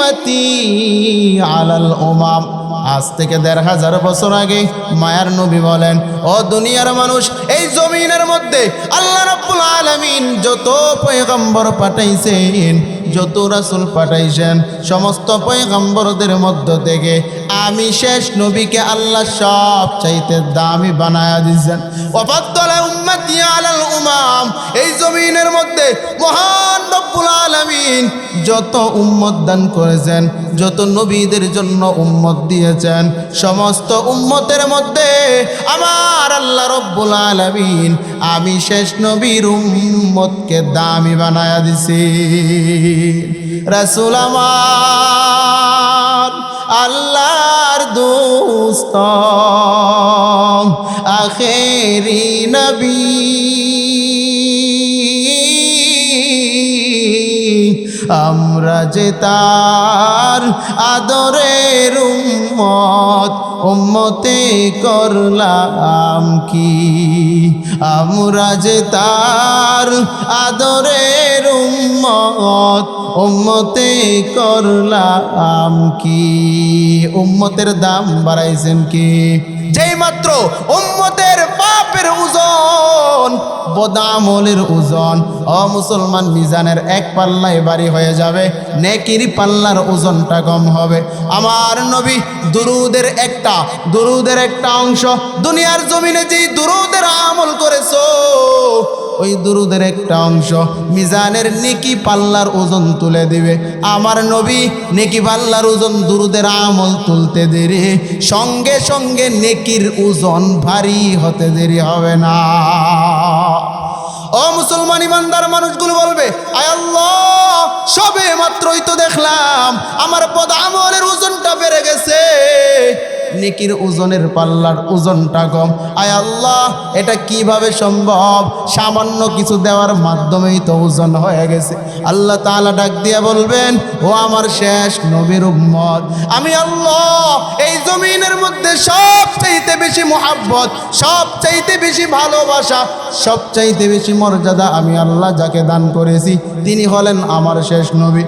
উম্মতি আলাল উমাম। আজ থেকে ১৫০০ বছর আগে মায়ার নবী বলেন, ও দুনিয়ার মানুষ, এই জমিনের মধ্যে আল্লাহ রাব্বুল আলামিন যত পয়গম্বর পাঠাইছেন, যত রাসূল পাঠাইছেন, সমস্ত পয়গম্বরদের মধ্য থেকে আমি শেষ নবীকে আল্লাহ সব চাইতে দামি বানায়া দিয়েছেন। ওয়াফাদ্দালা উম্মতি আলাল উমাম। এই জমিনের মধ্যে মহান রব্বুল আলামিন যত উম্মত দান করেছেন, যত নবীদের জন্য উম্মত দিয়েছেন, সমস্ত উম্মতের মধ্যে আমার আল্লাহ রব্বুল আলামিন আমি শেষ নবীর উম্মতকে দামি বানায়া দিছি। রাসূল আমার আল্লাহর দোস্ত, আখেরি নবী, আমরা যে তার আদরের উম্মত, উম্মতে করলাম কি? আমরা যে তার আদরের উম্মত, উম্মতে করলাম কি? উম্মতের দাম বাড়াইছেন কি? যেই মাত্র উম্মতের পাপের ওজন, বদামলের ওজন, মুসলমান মিজানের এক পাল্লায় ভারী হয়ে যাবে, নেকির পাল্লার ওজনটা কম হবে। আমার নবী দুরুদের একটা অংশ, দুনিয়ার জমিনে যেই দুরুদের আমল করেছো, ওই দুরুদের একটা অংশ মিজানের নেকি পাল্লার ওজন তুলে দিবে। আমার নবী নেকি পাল্লার ওজন দুরুদের আমল তুলতে দেরি, সঙ্গে সঙ্গে নেকির ওজন ভারী হতে দেরি হবে না। ও মুসলমান ইমানদার মানুষগুলো বলবে, আয় আল্লাহ, সবে মাত্রই তো দেখলাম আমার পদ আমলের ওজনটা বেড়ে গেছে, নেকির ওজনের পাল্লার ওজনটা কম। আয় আল্লাহ, এটা কিভাবে সম্ভব? সামান্য কিছু দেওয়ার মাধ্যমেই তো ওজন হয়ে গেছে। আল্লাহ তাআলা ডাক দিয়ে বলবেন, ও আমার শেষ নবীর উম্মত, আমি আল্লাহ এই জমিনের মধ্যে সবচাইতে বেশি মুহাব্বত, সবচাইতে বেশি ভালোবাসা, সবচাইতে বেশি মর্যাদা আমি আল্লাহ যাকে দান করেছি, তিনি হলেন আমার শেষ নবী।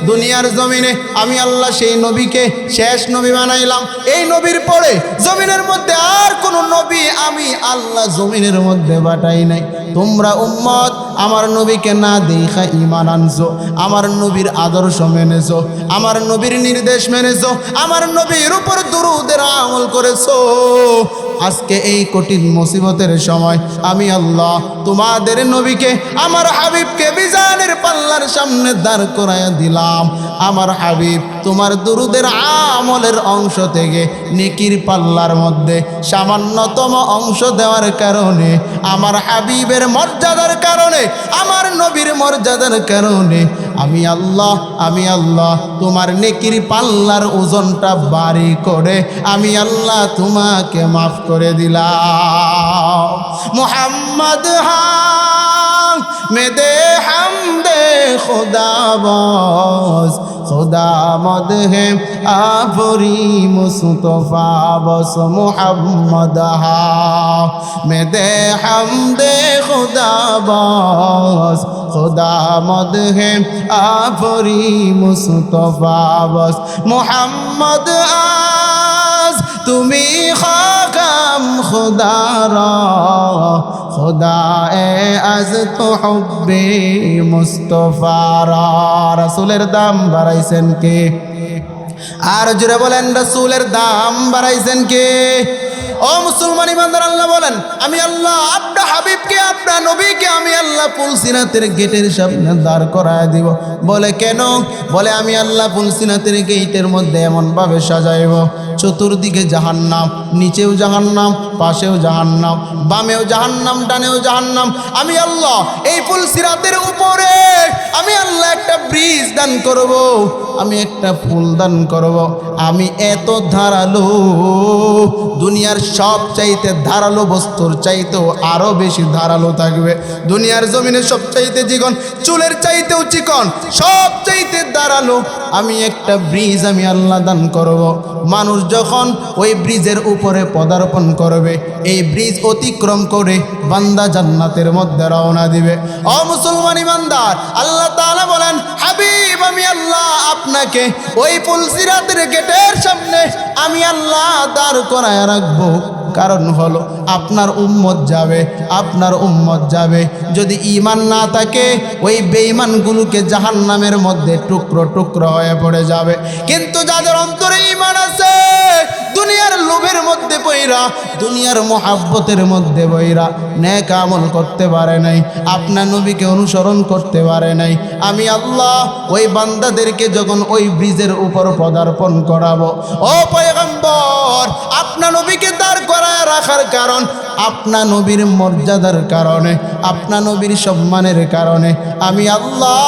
দুনিয়ার জমিনে আমি আল্লাহ সেই নবীকে শেষ নবী বানাইলাম। এই নবীর পরে জমিনের মধ্যে আর কোন নবী আমি আল্লাহ জমিনের মধ্যে পাঠাই নাই। তোমরা উম্মত আমার নবীকে না দেখা ঈমান আনছো, আমার নবীর আদর্শ মেনেছো, আমার নবীর নির্দেশ মেনেছো, আমার নবীর উপর দুরূদের আমল করেছো। আজকে এই কঠিন মুসিবতের সময় আমি আল্লাহ তোমাদের নবীকে, আমার হাবিবকে মিজানের পাল্লার সামনে দাঁড় করাইয়া দিলাম। আমার হাবিব তোমার দুরূদের আমলের অংশ থেকে নেকির পাল্লার মধ্যে সামান্যতম অংশ দেওয়ার কারণে, আমার হাবিবের মর্যাদার কারণে, আমার নবীর মর্যাদার কারণে আমি আল্লাহ তোমার নেকির পাল্লার ওজনটা ভারী করে আমি আল্লাহ তোমাকে মাফ করে দিলাম। মুহাম্মদ মেদে হামদে খুদাবাজ, খুদামদ হে আফরি মুস্তফা বস। মুহাম্মদ মেদে হামদে খুদাবাজ, খুদামদ হে আফরি মুস্তফা বস। মুহাম্মদ আজ তুমি খাকাম খুদারা, খুদায়ে আজ তো হুব্বে মুস্তফারা। রাসূলের দাম বাড়াইছেন কে? আর জোরে বলেন, রাসূলের দাম বাড়াইছেন কে? ও মুসলমান ইমানদার, আল্লাহ বলেন, আমি আল্লাহ আপনার হাবিবকে, আপনার নবীকে আমি আল্লাহ পুলসিরাতের গেটের সামনে দাঁড় করায় দিব। বলে কেন? বলে আমি আল্লাহ পুলসিরাতের গেটের মধ্যে এমনভাবে সাজাইব, চতুর্দিকে জাহান্নাম, নিচেও জাহান্নাম, পাশেও জাহান্নাম, বামেও জাহান্নাম, ডানেও জাহান্নাম। আমি আল্লাহ এই পুলসিরাতের উপরে আমি আল্লাহ একটা ব্রিজ দান করব, আমি একটা ফুল দান করব। আমি এত ধারালো, দুনিয়ার সব চাইতে ধারালো বস্তুর চাইতেও আরো বেশি ধারালো থাকবে। দুনিয়ার জমিনে সব চাইতে চিকন, চুলের চাইতেও চিকন, সব চাইতে ধারালো আমি একটা ব্রিজ আমি আল্লাহ দান করব। মানুষ যখন ওই ব্রিজের উপরে পদার্পণ করবে, এই ব্রিজ অতিক্রম করে বান্দা জান্নাতের মধ্যে রওনা দিবে। ও মুসলমান ইমানদার, আল্লাহ তাআলা বলেন, হাবিব আমি আল্লাহ আপনাকে ওই পুলসিরাতের গেটের সামনে আমি আল্লাহ দাঁড় করায় রাখবো। কারণ হলো আপনার উম্মত যাবে, আপনার উম্মত যাবে, যদি ঈমান না থাকে ওই বেঈমানগুলোকে জাহান্নামের মধ্যে টুকরো টুকরো হয়ে পড়ে যাবে। কিন্তু যাদের অন্তরে ঈমান আছে, দুনিয়ার লোভের মধ্যে বইরা, দুনিয়ার মোহাব্বতের মধ্যে বইরা নেক আমল করতে পারে নাই, আপনার নবীকে অনুসরণ করতে পারে নাই, আমি আল্লাহ ওই বান্দাদেরকে যখন ওই ব্রিজের উপর পদার্পণ করাবো, ও পয়গম্বর আপনার নবীকে দাঁড় করায় রাখার কারণ আপনার নবীর মর্যাদার কারণে, আপনার নবীর সম্মানের কারণে আমি আল্লাহ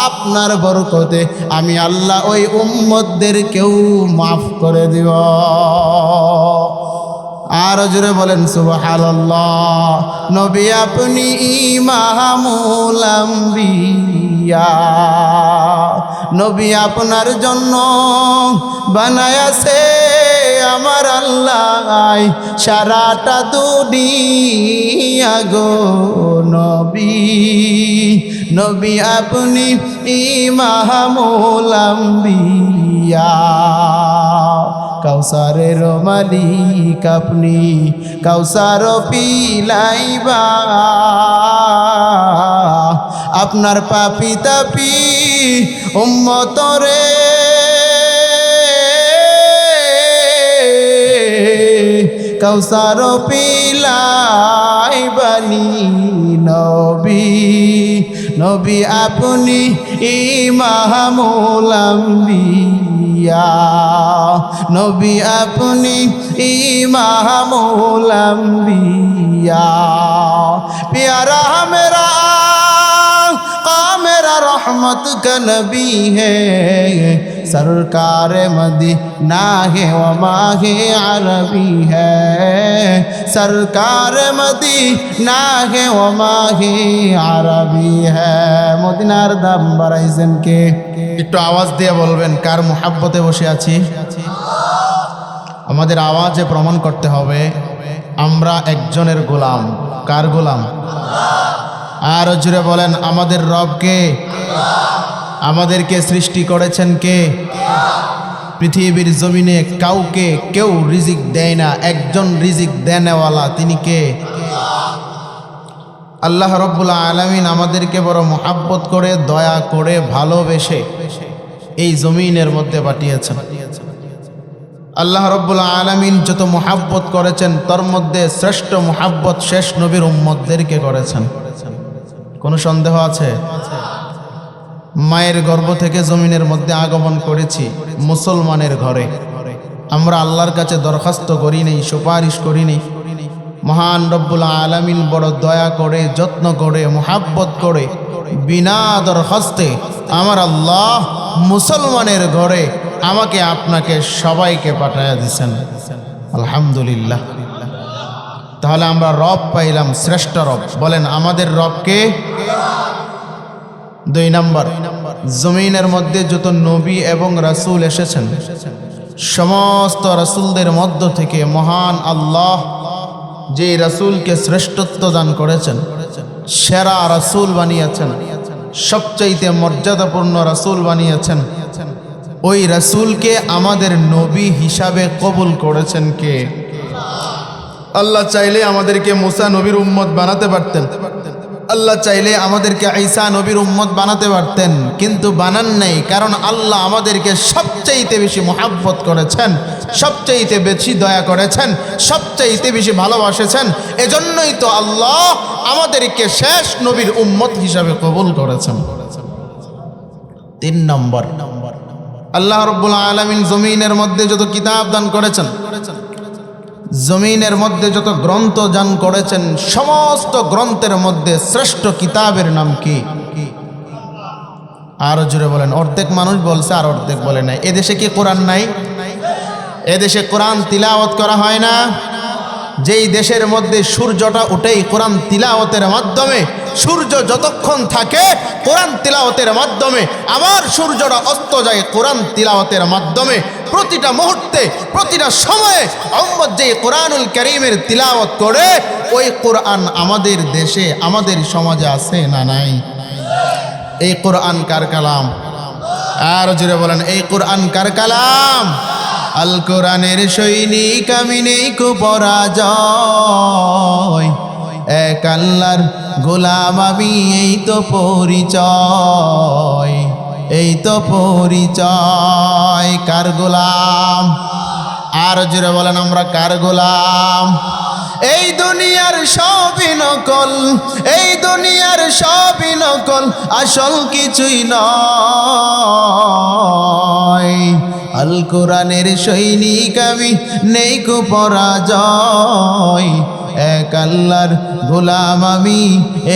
আপনার বরকতে আমি আল্লাহ ওই উম্মতদেরকেও মাফ করে দিব। আর জোরে বলেন সুবহানাল্লাহ। নবী আপনি ইমামুল আম্বিয়া, নবী আপনার জন্য বানায়াছে আমার আল্লাহ সারাটা দুনিয়া গো নবী, নবী আপনি ইমামুল আম্বিয়া, কাউসারের মালিক আপনি, কাউসার পিলাইবা আপনার পাপি তাপি উম্মতরে, কাউসার পিলাইবানি নবী, নবী আপনি ইমামুল আম্বিয়া, নবী আপনি ইমামুল আম্বিয়া, प्यारा मेरा आका मेरा रहमत का नबी है, सरकार मदीना है व माहे अरबी है, सरकार मदीना है व माहे अरबी है। মদিনার দাম বাড়াইছেন কে? একটু আওয়াজ দিয়ে বলবেন কার মুহাব্বতে বসে আছি। আমাদের আওয়াজে প্রমাণ করতে হবে আমরা একজনের গোলাম। কার গোলাম? আর জুড়ে বলেন আমাদের রব কে? আমাদেরকে সৃষ্টি করেছেন কে? পৃথিবীর জমিনে কাউকে কেউ রিজিক দেয় না, একজন রিজিক দেনেওয়ালা, তিনি কে? আল্লাহ রব্বুল আলামিন আমাদেরকে বড় মুহাব্বত করে দয়া করে ভালোবেসে এই জমিনের মধ্যে পাঠিয়েছেন। আল্লাহ রব্বুল আলামিন যত মুহাব্বত করেছেন তার মধ্যে শ্রেষ্ঠ মুহাব্বত শেষ নবীর উম্মতদেরকে করেছেন। কোনো সন্দেহ আছে? মায়ের গর্ভ থেকে জমিনের মধ্যে আগমন করেছি মুসলমানের ঘরে। আমরা আল্লাহর কাছে দরখাস্ত করি নেই, সুপারিশ করি নেই। মহান রব্বুল আলামিন বড় দয়া করে, যত্ন করে, মুহাব্বত করে বিনা দরখাস্তে আমার আল্লাহ মুসলমানের ঘরে আমাকে আপনাকে সবাইকে পাঠায়া দিয়েছেন। আলহামদুলিল্লাহ। তাহলে আমরা রব পাইলাম, শ্রেষ্ঠ রব। বলেন আমাদের রবকে? 2 নম্বর, জমিনের মধ্যে যত নবী এবং রাসূল এসেছেন সমস্ত রাসূলদের মধ্য থেকে মহান আল্লাহ যে রাসূলকে শ্রেষ্ঠত্ব দান করেছেন, সেরা রাসূল বানিয়েছেন, সবচাইতে মর্যাদাপূর্ণ রাসূল বানিয়েছেন, ওই রাসূলকে আমাদের নবী হিসাবে কবুল করেছেন কে? আল্লাহ চাইলে আমাদেরকে মুসা নবীর উম্মত বানাতে পারতেন, আল্লাহ চাইলে আমাদেরকে ঈসা নবীর উম্মত বানাতে পারতেন, কিন্তু বানান নাই। কারণ আল্লাহ আমাদেরকে সবচাইতে বেশি মুহাব্বত করেছেন, সবচাইতে বেশি দয়া করেছেন, সবচাইতে বেশি ভালোবাসেছেন। এজন্যই তো আল্লাহ আমাদেরকে শেষ নবীর উম্মত হিসাবে কবুল করেছেন। 3 নম্বর, আল্লাহ রাব্বুল আলামিন জমিনের মধ্যে যত কিতাব দান করেছেন, জমিনের মধ্যে যত গ্রন্থ দান করেছেন, সমস্ত গ্রন্থের মধ্যে শ্রেষ্ঠ কিতাবের নাম কি? আরো জোরে বলেন। অর্ধেক মানুষ বলছে আর অর্ধেক বলে নাই। এদেশে কি কোরআন নাই? এদেশে কোরআন তিলাওয়াত করা হয় না? যেই দেশের মধ্যে সূর্যটা উঠেই কোরআন তিলাওয়াতের মাধ্যমে, সূর্য যতক্ষণ থাকে কোরআন তিলাওয়াতের মাধ্যমে, আবার সূর্যটা অস্ত যায় কোরআন তিলাওয়াতের মাধ্যমে। প্রতিটা মুহূর্তে, প্রতিটা সময়ে উম্মত যে কোরআনুল কারীমের তিলাওয়াত করে, ওই কোরআন আমাদের দেশে, আমাদের সমাজে আছে না নাই? এই কোরআন কার কালাম? আর জোরে বলেন, এই কোরআন কার কালাম? আল কোরআনের সৈনিক আমি, নেই কো পরাজয়, এক আল্লাহর গোলাম আমি, এই তো পরিচয়, এই তো পরিচয়। কার গোলাম? আর জোরে বলেন, আমরা কার গোলাম? এই দুনিয়ার সবই নকল, এই দুনিয়ার সবই নকল, আসল কিছুই নয়। আল কোরআনের সৈনিক আমি, নেই কো পরাজয়, এক আল্লাহর গোলাম আমি,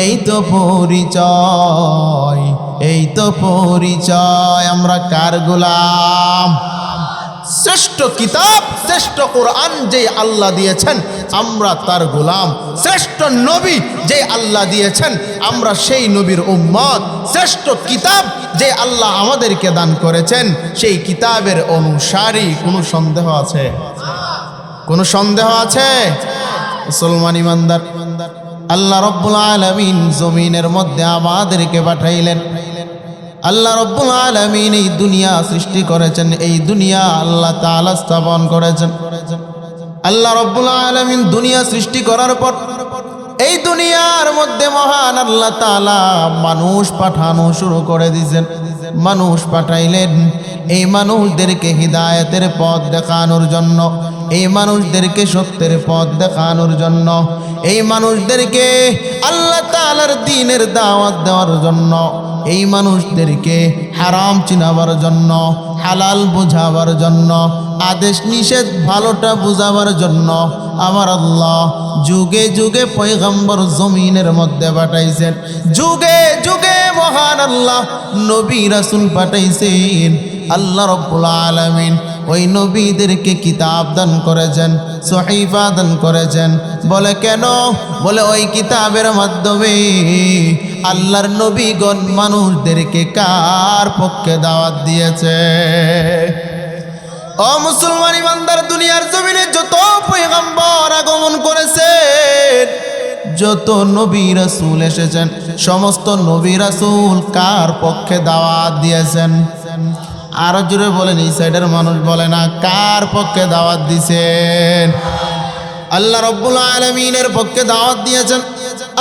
এই তো পরিচয়, এই তো পরিচয়। আমরা কার গোলাম? শ্রেষ্ঠ কিতাব, শ্রেষ্ঠ কোরআন যে আল্লাহ দিয়েছেন, আমরা তার গোলাম। শ্রেষ্ঠ নবী যে আল্লাহ দিয়েছেন, আমরা সেই নবীর উম্মত। শ্রেষ্ঠ কিতাব যে আল্লাহ আমাদেরকে দান করেছেন, সেই কিতাবের অনুসারী। কোনো সন্দেহ আছে? কোনো সন্দেহ আছে? মুসলমান ইমানদার, আল্লাহ রব্বুল আলামিন জমিনের মধ্যে আমাদেরকে পাঠাইলেন। আল্লাহ রব্বুল আলামিন এই দুনিয়া সৃষ্টি করেছেন, এই দুনিয়া আল্লাহ তাআলা স্থাপন করেছেন। আল্লাহ রব্বুল আলামিন দুনিয়া সৃষ্টি করার পর এই দুনিয়ার মধ্যে মহান আল্লাহ তাআলা মানুষ পাঠানো শুরু করে দিয়েছেন। মানুষ পাঠাইলেন এই মানুষদেরকে হিদায়াতের পথ দেখানোর জন্য, এই মানুষদেরকে সত্যের পথ দেখানোর জন্য, এই মানুষদেরকে আল্লাহ তাআলার দ্বীনের দাওয়াত দেওয়ার জন্য, এই মানুষদেরকে হারাম চিনাবার জন্য, হালাল বুঝাবার জন্য, আদেশ নিষেধ ভালোটা বুঝাবার জন্য আমার আল্লাহ যুগে যুগে পয়গম্বর জমিনের মধ্যে পাঠাইছেন। যুগে যুগে মহান আল্লাহ নবী রাসূল পাঠাইছেন। আল্লাহ রব্বুল আলামিন ওই নবীদেরকে কিতাব দান করেছেন, সহিফা দান করেছেন। বলে কেন? বলে ওই কিতাবের মাধ্যমে আল্লাহর নবীগণ মানুষদেরকে কার পক্ষে দাওয়াত দিয়েছে। ও মুসলমান ইমানদার, দুনিয়ার জমিনে যত পয়গম্বর আগমন করেছেন, যত নবী রাসূল এসেছেন, সমস্ত নবী রাসূল কার পক্ষে দাওয়াত দিয়েছেন? আর জোরে বলেন, এই সাইডের মানুষ বলে না, কার পক্ষে দাওয়াত দিয়েছেন? আল্লাহ রব্বুল আলামিনের পক্ষে দাওয়াত দিয়েছেন।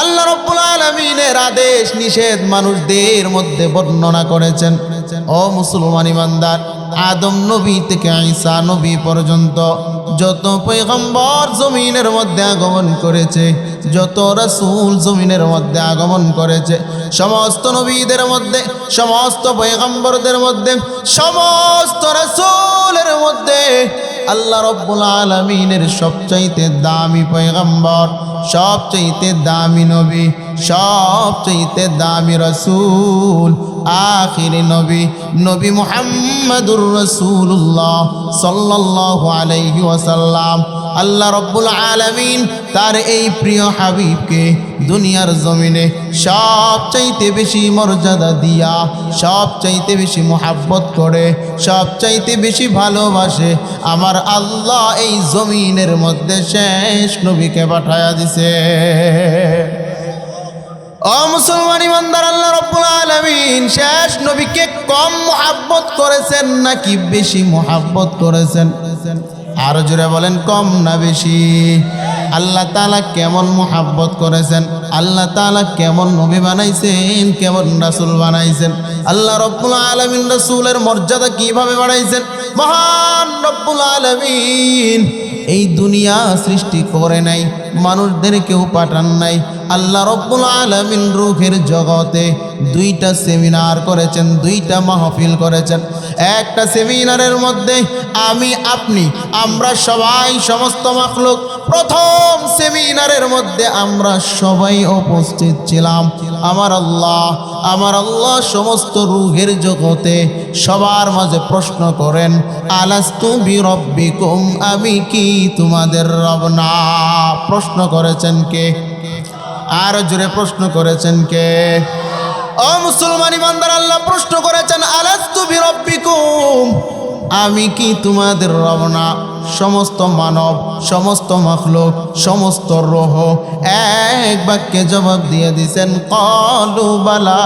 আল্লাহ রব্বুল আলামিনের আদেশ নিষেধ মানুষদের মধ্যে বর্ণনা করেছেন। ও মুসলমান ইমানদার, আদম নবী থেকে ঈসা নবী পর্যন্ত যত পয়গম্বর জমিনের মধ্যে আগমন করেছে, যত রাসূল জমিনের মধ্যে আগমন করেছে, সমস্ত নবীদের মধ্যে, সমস্ত পয়গম্বরদের মধ্যে, সমস্ত রাসূলের মধ্যে আল্লাহ রব্বুল আলামিনের সবচাইতে দামি পয়গম্বর, সবচাইতে দামি নবী, সবচাইতে দামি রাসূল, আখিরি নবী, নবী মুহাম্মদুর রাসূলুল্লাহ সাল্লাল্লাহু আলাইহি ওয়াসাল্লাম। আল্লাহ রব্বুল আলামিন তার এই প্রিয় হাবিবকে দুনিয়ার জমিনে সবচাইতে বেশি মর্যাদা দিয়া, সবচাইতে বেশি মুহাব্বত করে, সবচাইতে বেশি ভালোবাসে আমার আল্লাহ এই জমিনের মধ্যে শেষ নবীকে পাঠায়া দিছে। ও মুসলমান ইমানদার, আল্লাহ রব্বুল আলামিন শেষ নবীকে কম মুহাব্বত করেছেন নাকি বেশি মুহাব্বত করেছেন? আর জোরে বলেন, কম না বেশি? আল্লাহ তাআলা কেমন মুহাব্বত করেছেন, আল্লাহ তাআলা কেমন নবী বানাইছেন, কেমন রাসূল বানাইছেন, আল্লাহ রব্বুল আলামিন রাসূলের মর্যাদা কিভাবে বাড়াইছেন। মহান রব্বুল আলামিন এই দুনিয়া সৃষ্টি করে নাই, মানুষদেরকেও পাঠান নাই। আল্লাহ রব্বুল আলামিন রূহের জগতে দুইটা সেমিনার করেছেন, দুইটা মাহফিল করেছেন। একটা সেমিনারের মধ্যে আমি, আপনি, আমরা সবাই, সমস্ত মাখলুক, প্রথম সেমিনারের মধ্যে আমরা সবাই উপস্থিত ছিলাম। আমার আল্লাহ সমস্ত রূহের জগতে সবার মাঝে প্রশ্ন করেন, আলাস্তু বিরব্বিকুম, আমি কি তোমাদের রব না? প্রশ্ন করেছেন কে? আর জোরে প্রশ্ন করেছেন কে? ও মুসলমান ইমানদার, আল্লাহ প্রশ্ন করেছেন, আলাস্তু বিরব্বিকুম, আমি কি তোমাদের রব না? সমস্ত মানব, সমস্ত মাখলুক, সমস্ত রূহ এক বাক্যে জবাব দিয়ে দিছেন ক্বালু বালা,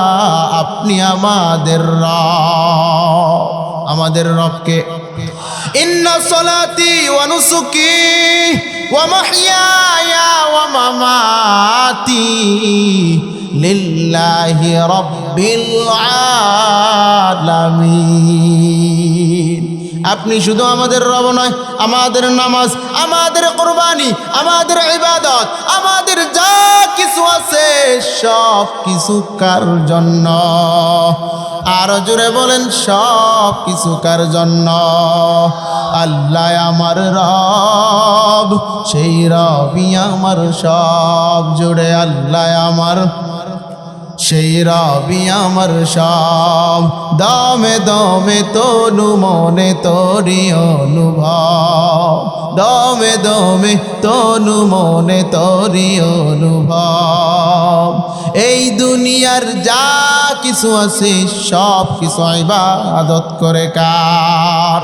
আপনি আমাদের রব। আমাদের রবকে ইন্না সলাতি ওয়া নুসুকি ওয়া মাহইয়ায়া ওয়া মামাতি লিল্লাহি রাব্বিল আলামিন। আপনি শুধু আমাদের রব নয়, আমাদের নামাজ, আমাদের কুরবানি, আমাদের ইবাদত, আমাদের যা কিছু আছে সব কিছু কার জন্য? আরো জোরে বলেন, সব কিছু কার জন্য? আল্লাহ আমার রব, সেই রবই আমার সব। জোরে আল্লাহ আমার, সেই রবি আমার সব। দমে দমে তনু মনে তোরি অনুভব, দমে দমে তনু মনে তোরি অনুভব। এই দুনিয়ার যা কিছু আছে সব কিছু ইবাদত করে কার?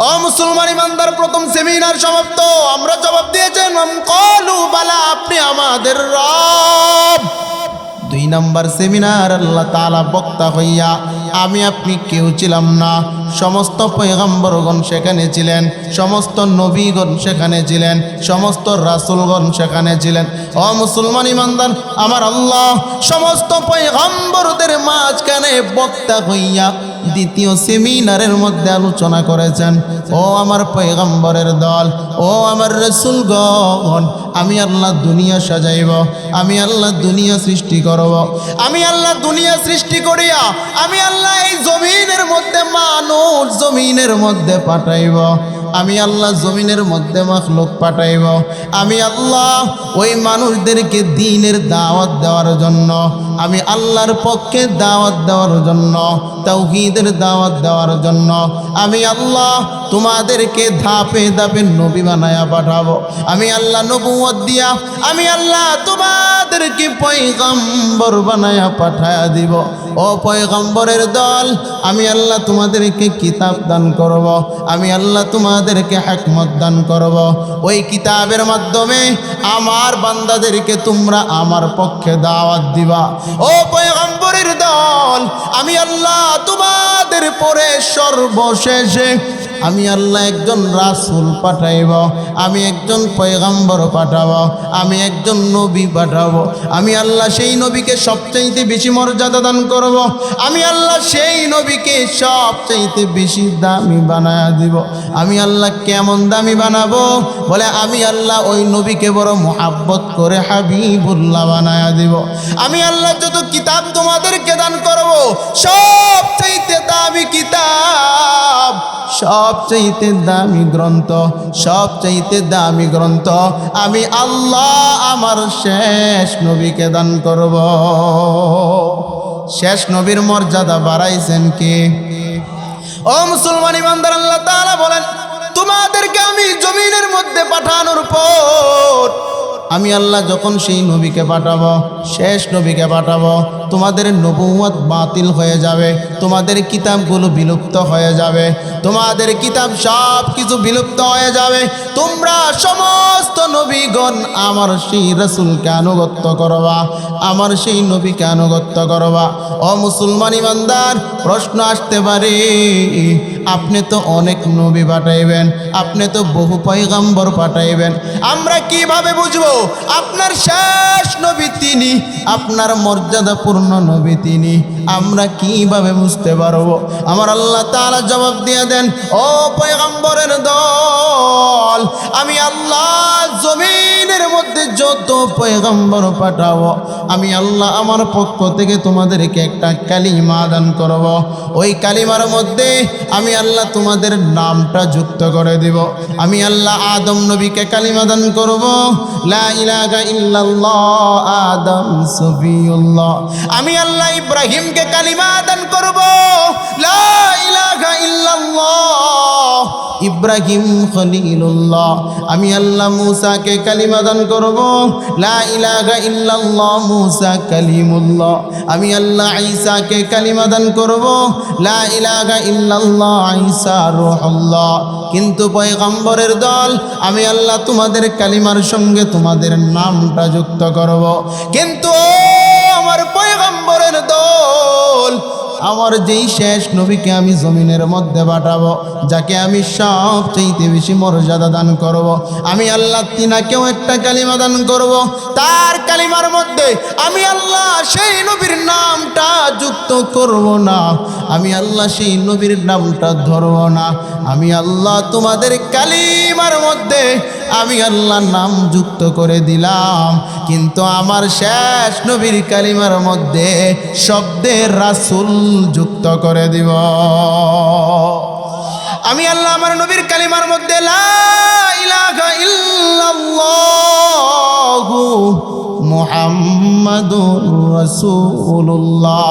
ও মুসলমান ইমানদার, প্রথম সেমিনার সমাপ্ত। আমরা জবাব দিয়েছেন ক্বালু বালা, আপনি আমাদের রব। 2 নম্বর সেমিনার, আল্লাহ তাআলা বক্তা হইয়া আমি আপনি কেউ ছিলাম না, সমস্ত পয়গম্বরগণ সেখানে ছিলেন, সমস্ত নবীগণ সেখানে ছিলেন, সমস্ত রাসূলগণ সেখানে ছিলেন। ও মুসলমান ইমানদার, আমার আল্লাহ সমস্ত পয়গম্বরদের মাঝখানে বক্তা হইয়া দ্বিতীয় সেমিনারের মধ্যে আলোচনা করেছেন। ও আমার পয়গম্বরের দল, ও আমার রাসূলগণ, আমি আল্লাহ দুনিয়া সাজাইব, আমি আল্লাহ দুনিয়া সৃষ্টি করব, আমি আল্লাহ দুনিয়া সৃষ্টি করিয়া আমি আল্লাহ এই জমিনের মধ্যে মানুষ জমিনের মধ্যে পাঠাইব, আমি আল্লাহ জমিনের মধ্যে মাখলুক পাঠাইব। আমি আল্লাহ ওই মানুষদেরকে দ্বীনের দাওয়াত দেওয়ার জন্য, আমি আল্লাহর পক্ষে দাওয়াত দেওয়ার জন্য, তাওহীদের দাওয়াত দেওয়ার জন্য আমি আল্লাহ তোমাদেরকে ধাপে ধাপে নবী বানায়া পাঠাবো। আমি আল্লাহ নবুয়ত দিয়া আমি আল্লাহ তোমাদেরকে পয়গম্বর বানায়া পাঠায়া দিব। ও পয়গম্বরের দল, আমি আল্লাহ তোমাদেরকে কিতাব দান করব, আমি আল্লাহ তোমাদেরকে হিকমত দান করব। ওই কিতাবের মাধ্যমে আমার বান্দাদেরকে তোমরা আমার পক্ষে দাওয়াত দিবা। ও পয়গম্বরের দল, আমি আল্লাহ তোমাদের পরে সর্বশেষে আমি আল্লাহ একজন রাসূল পাঠাইব, আমি একজন পয়গম্বর পাঠাবো, আমি একজন নবী পাঠাবো। আমি আল্লাহ সেই নবীকে সবচাইতে বেশি মর্যাদা দান করব, আমি আল্লাহ সেই নবীকে সবচাইতে বেশি দামি বানায়া দিব। আমি আল্লাহ কেমন দামি বানাবো? বলে আমি আল্লাহ ওই নবীকে বড় মুহাব্বত করে হাবিবুল্লাহ বানায়া দিব। আমি আল্লাহ যত কিতাব তোমাদেরকে দান করব, সবচাইতে দামি কিতাব, সবচাইতে দামি গ্রন্থ, সবচাইতে দামি গ্রন্থ আমি আল্লাহ আমার শেষ নবীকে দান করব। শেষ নবীর মর্যাদা বাড়াইছেন কে? ও মুসলমান ইমানদার, আল্লাহ তাআলা বলেন তোমাদেরকে আমি জমিনের মধ্যে পাঠানোর পর আমি আল্লাহ যখন সেই নবীকে পাঠাবো, শেষ নবীকে পাঠাবো, তোমাদের নবুয়ত বাতিল হয়ে যাবে, তোমাদের কিতাবগুলো বিলুপ্ত হয়ে যাবে, তোমাদের কিতাব সব কিছু বিলুপ্ত হয়ে যাবে। তোমরা সমস্ত নবীগণ আমার সেই রাসূলকে আনুগত্য করবা, আমার সেই নবীকে আনুগত্য করবা। ও মুসলমান ইমানদার, প্রশ্ন আসতে পারে আপনি তো অনেক নবী পাঠাইবেন, আপনি তো বহু পয়গম্বর পাঠাইবেন, আমরা কিভাবে বুঝবো আপনার শেষ নবী তিনি, আপনার মর্যাদাপূর্ণ নবী তিনি? আমরা কিভাবে বুঝতে পারবো? আমার আল্লাহ তাআলা জবাব দিয়ে দেন, ও পয়গম্বরের দল, আমি আল্লাহ জমিনের মধ্যে যত পয়গম্বর পাঠাবো, আমি আল্লাহ আমার পক্ষ থেকে তোমাদেরকে একটা কালিমা দান করব। ওই কালিমার মধ্যে আমি আল্লাহ তোমাদের নামটা যুক্ত করে দিব। আমি আল্লাহ আদম নবীকে কালিমা দান করব, লা ইলাহা ইল্লাল্লাহ আদম সফিউল্লাহ। আমি আল্লাহ ইব্রাহিমকে কালিমা দান করব, লা ইলাহা ইল্লাল্লাহ ইব্রাহিম খলিলুল্লাহ। আমি আল্লাহ মূসাকে কালিমা দান করব, লা ইলাহা ইল্লাল্লাহ মূসা কালিমুল্লাহ। আমি আল্লাহ ঈসাকে কালিমা দান করব, লা ইলাহা ইল্লাল্লাহ ঈসা রূহুল্লাহ। কিন্তু পয়গম্বরের দল, আমি আল্লাহ তোমাদের কালিমার সঙ্গে তোমাদের নামটা যুক্ত করব। কিন্তু আমার পয়গম্বরের দল, আমার যেই শেষ নবীকে আমি জমিনের মধ্যে পাঠাবো, যাকে আমি সবচেয়ে বেশি মর্যাদা দান করব, আমি আল্লাহ তিনাকেও একটা কালিমা দান করব। তার কালিমার মধ্যে আমি আল্লাহ সেই নবীর নামটা যুক্ত করব না, আমি আল্লাহ সেই নবীর নামটা ধরব না। আমি আল্লাহ তোমাদের কালিমার মধ্যে আমি আল্লাহ নাম যুক্ত করে দিলাম, কিন্তু আমার শেষ নবীর কালিমার মধ্যে শব্দের রাসূল যুক্ত করে দিব। আমি আল্লাহ আমার নবীর কালিমার মধ্যে লা ইলাহা ইল্লাল্লাহু মুহাম্মাদুর রাসূলুল্লাহ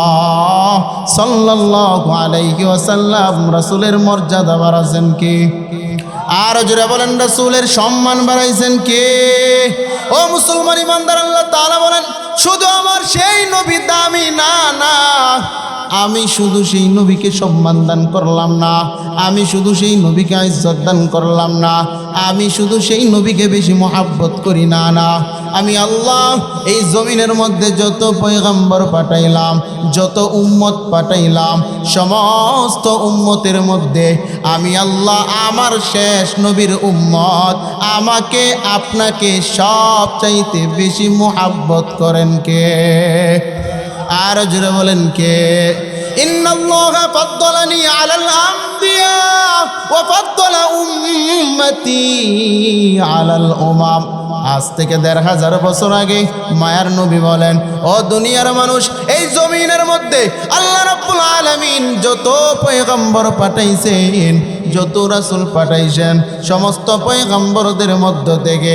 সাল্লাল্লাহু আলাইহি ওয়াসাল্লাম। রাসূলের মর্যাদা বাড়াছেন কে? আর জোরে বলেন, রাসূলের সম্মান বাড়াইছেন কে? ও মুসলমান ইমানদার, আল্লাহ তাআলা বলেন শুধু আমার সেই নবী দামি না, না, আমি শুধু সেই নবীকে সম্মান দান করলাম না, আমি শুধু সেই নবীকে ইজ্জত দান করলাম না, আমি শুধু সেই নবীকে বেশি মহাব্বত করি না, না, আমি আল্লাহ এই জমিনের মধ্যে যত পয়গম্বর পাঠাইলাম, যত উম্মত পাঠাইলাম, সমস্ত উম্মতের মধ্যে আমি আল্লাহ আমার শেষ নবীর উম্মত আমাকে আপনাকে সবচাইতে বেশি মহাব্বত করেন কে? আর জোরে বলেন কে? ইন্নাল্লাহা ফাদ্দালানি আলাল আমবিয়া ওয়া ফাদ্দালা উম্মতি আলাল উমাম। আজ থেকে ১৫০০ বছর আগে মায়ার নবী বলেন, ও দুনিয়ার মানুষ, এই জমিনের মধ্যে আল্লাহ রাব্বুল আলামিন যত পয়গম্বর পাঠাইছেন, যত রাসূল পাঠাইছেন, সমস্ত পয়গম্বরদের মধ্য থেকে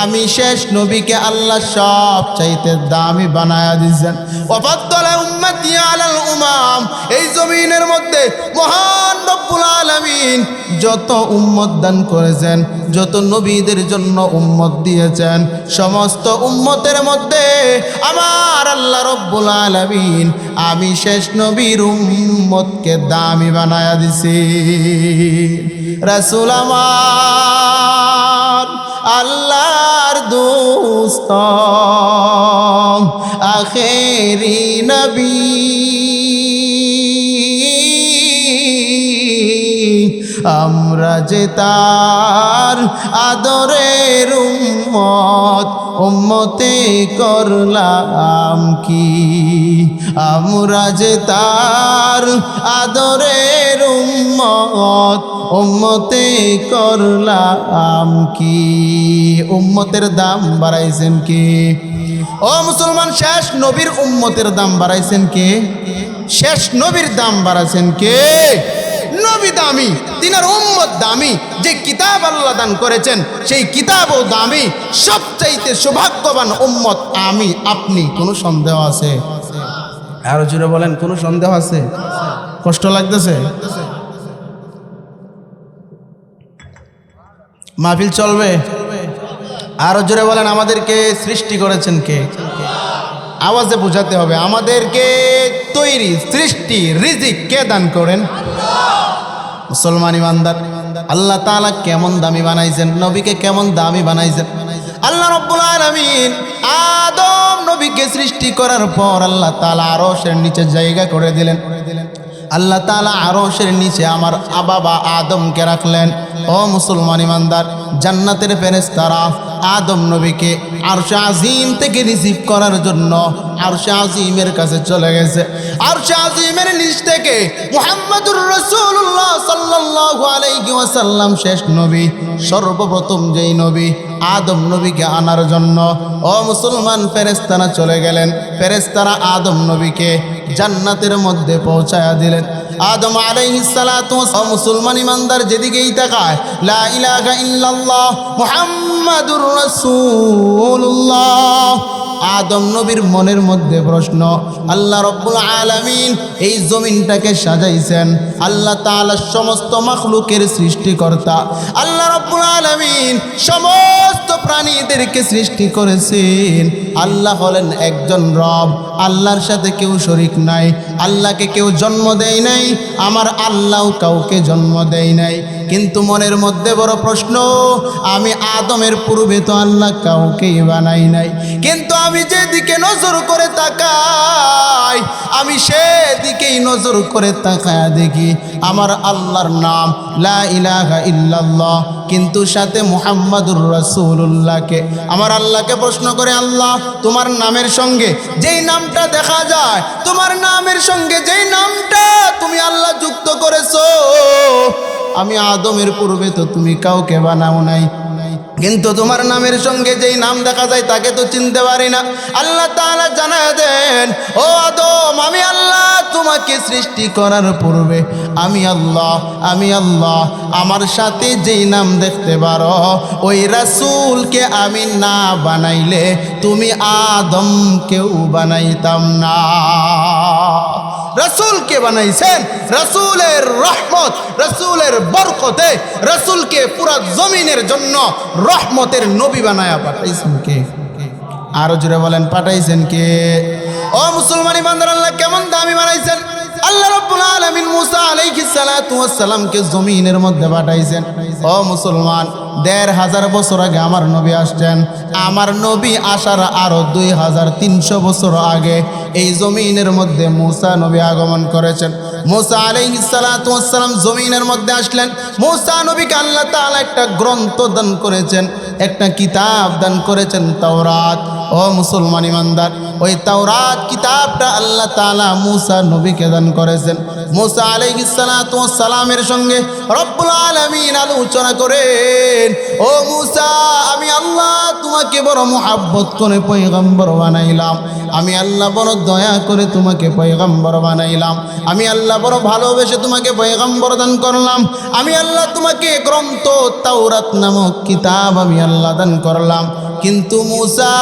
আমি শেষ নবীকে আল্লাহ সবচাইতে দামি বানায়া দিয়েছেন। ওয়াফাদ্দালা উম্মতি আলাল উমাম। এই জমিনের মধ্যে মহান রব্বুল আলামিন যত উম্মত দান করেছেন, যত নবীদের জন্য উম্মত দিয়েছেন, সমস্ত উম্মতের মধ্যে আমার আল্লাহ রব্বুল আলামিন আমি শেষ নবীর উম্মতকে দামি বানায়া দিছি। রাসূল আমার আল্লাহর দোস্ত, আখেরি নবী, আমরা যে তার আদরের উম্মত, উম্মতে করলাম কি? আমরা যে তার আদরের উম্মত, উম্মতে করলাম কি? উম্মতের দাম বাড়াইছেন কে? ও মুসলমান, শেষ নবীর উম্মতের দাম বাড়াইছেন কে? শেষ নবীর দাম বাড়াইছেন কে? নবী দামি, তিনার উম্মত দামি, যে কিতাব আল্লাহ দান করেছেন সেই কিতাবও দামি। সবচাইতে সৌভাগ্যবান উম্মত আমি আপনি। কোনো সন্দেহ আছে? আরো জোরে বলেন, কোনো সন্দেহ আছে? কষ্ট লাগতেছে? মাহফিল চলবে? আরো জোরে বলেন, আমাদেরকে সৃষ্টি করেছেন কে? আওয়াজে বোঝাতে হবে। আমাদেরকে তৈরি, সৃষ্টি, রিজিক কে দান করেন? মুসলমান ইমানদার, আল্লাহ তাআলা কেমন দামি বানাইছেন, নবীকে কেমন দামি বানাইছেন। আল্লাহ রাব্বুল আলামিন আদম নবীকে সৃষ্টি করার পর আল্লাহ তাআলা আরশের নিচে জায়গা করে দিলেন। আল্লাহ তাআলা আরশের নিচে আমার বাবা আদমকে রাখলেন। ও মুসলমান ইমানদার, জান্নাতের ফেরেশতারা আদম নবীকে আরশে আজিম থেকে রিসিভ করার জন্য আরশে আজিমের কাছে চলে গেছে। আরশে আজিমের নিচ থেকে মুহাম্মদুর রাসূলুল্লাহ সাল্লাল্লাহু আলাইহি ওয়াসাল্লাম শেষ নবী, সর্বপ্রথম যেই নবী আদম নবীকে আনার জন্য ও মুসলমান ফেরেশতারা চলে গেলেন। ফেরেশতারা আদম নবীকে জান্নাতের মধ্যে পৌঁছায়া দিলেন। আদম আলাইহিস সালাতু ওয়া মুসলমান ইমানদার যেদিকেই তাকায় লা ইলাহা ইল্লাল্লাহ মুহাম্মাদুর রাসূলুল্লাহ, আদম নবীর মনের মধ্যে প্রশ্ন। আল্লাহ রব্বুল আলামিন এই জমিনটাকে সাজাইছেন, আল্লাহ তাআলা সমস্ত মাখলুকের সৃষ্টিকর্তা, আল্লাহ রব্বুল আলামিন সমস্ত প্রাণীদেরকে সৃষ্টি করেছেন। আল্লাহ হলেন একজন রব, আল্লাহর সাথে কেউ শরীক নাই, আল্লাহকে কেউ জন্ম দেয় নাই, আমার আল্লাহ কাউকে জন্ম দেয় নাই। কিন্তু মনের মধ্যে বড় প্রশ্ন, আমি আদমের পূর্বে তো আল্লাহ কাউকেই বানাই নাই, কিন্তু আমি যেদিকে নজর করে তাকাই, আমি সেদিকেই নজর করে তাকায় দেখি আমার আল্লাহর নাম লা ইলাহা ইল্লাল্লাহ, কিন্তু সাথে মুহাম্মাদুর রাসূলুল্লাহকে। আমার আল্লাহকে প্রশ্ন করে, আল্লাহ তোমার নামের সঙ্গে যেই নামটা দেখা যায়, তোমার নামের সঙ্গে যেই নামটা তুমি আল্লাহ যুক্ত করেছো, আমি আদমের পূর্বে তো তুমি কাউকে বানাও নাই, কিন্তু তোমার নামের সঙ্গে যেই নাম দেখা যায় তাকে তো চিনতে পারি না। আল্লাহ তাআলা জানায় দেন, ও আদম, আমি আল্লাহ তোমাকে সৃষ্টি করার পূর্বে আমি আল্লাহ আমার সাথে যেই নাম দেখতে পারো, ওই রাসূলকে আমি না বানাইলে তুমি আদমকেও বানাইতাম না। রাসূলকে বানাইছেন, রাসূলের রহমত, রাসূলের বরকতে রাসূলকে পুরা জমিনের জন্য রহমতের নবী বানায়া পাঠাইছেন কে? আরো জোরে বলেন, পাঠাইছেন কে? ও মুসলমান ইমানদার, আল্লাহ কেমন দামি বানাইছেন। আল্লাহ রাব্বুল আলামিন মুসা আলাইহিস সালাতু ওয়াস সালামকে জমিনের মধ্যে পাঠাইছেন। ও মুসলমান, ১৫০০ বছর আগে আমার নবী আসছেন। আমার নবী আসার আরো ২৩০০ বছর আগে এই জমিনের মধ্যে মুসা নবী আগমন করেছেন। মুসা আলাইহিস সালাতু ওয়াস সালাম জমিনের মধ্যে আসলেন। মুসা নবীকে আল্লাহ তাআলা একটা গ্রন্থ দান করেছেন, একটা কিতাব দান করেছেন, তাওরাত। ও মুসলমান ইমানদার, ওই তাওরাত কিতাবটা আল্লাহ তাআলা মুসা নবীকে দান করেছেন। মুসা আলাইহিস সালাতু ওয়াস সালামের সঙ্গে রব্বুল আলামিন আলোচনা করেন, ও মুসা, আমি আল্লাহ তোমাকে বড় মুহাব্বত করে পয়গম্বর বানাইলাম, আমি আল্লাহ বড় দয়া করে তোমাকে পয়গম্বর বানাইলাম, আমি আল্লাহ বড় ভালোবেসে তোমাকে পয়গম্বর দান করলাম, আমি আল্লাহ তোমাকে গ্রন্থ তাওরাত নামক কিতাব আমি আল্লাহ দান করলাম। কিন্তু মুসা,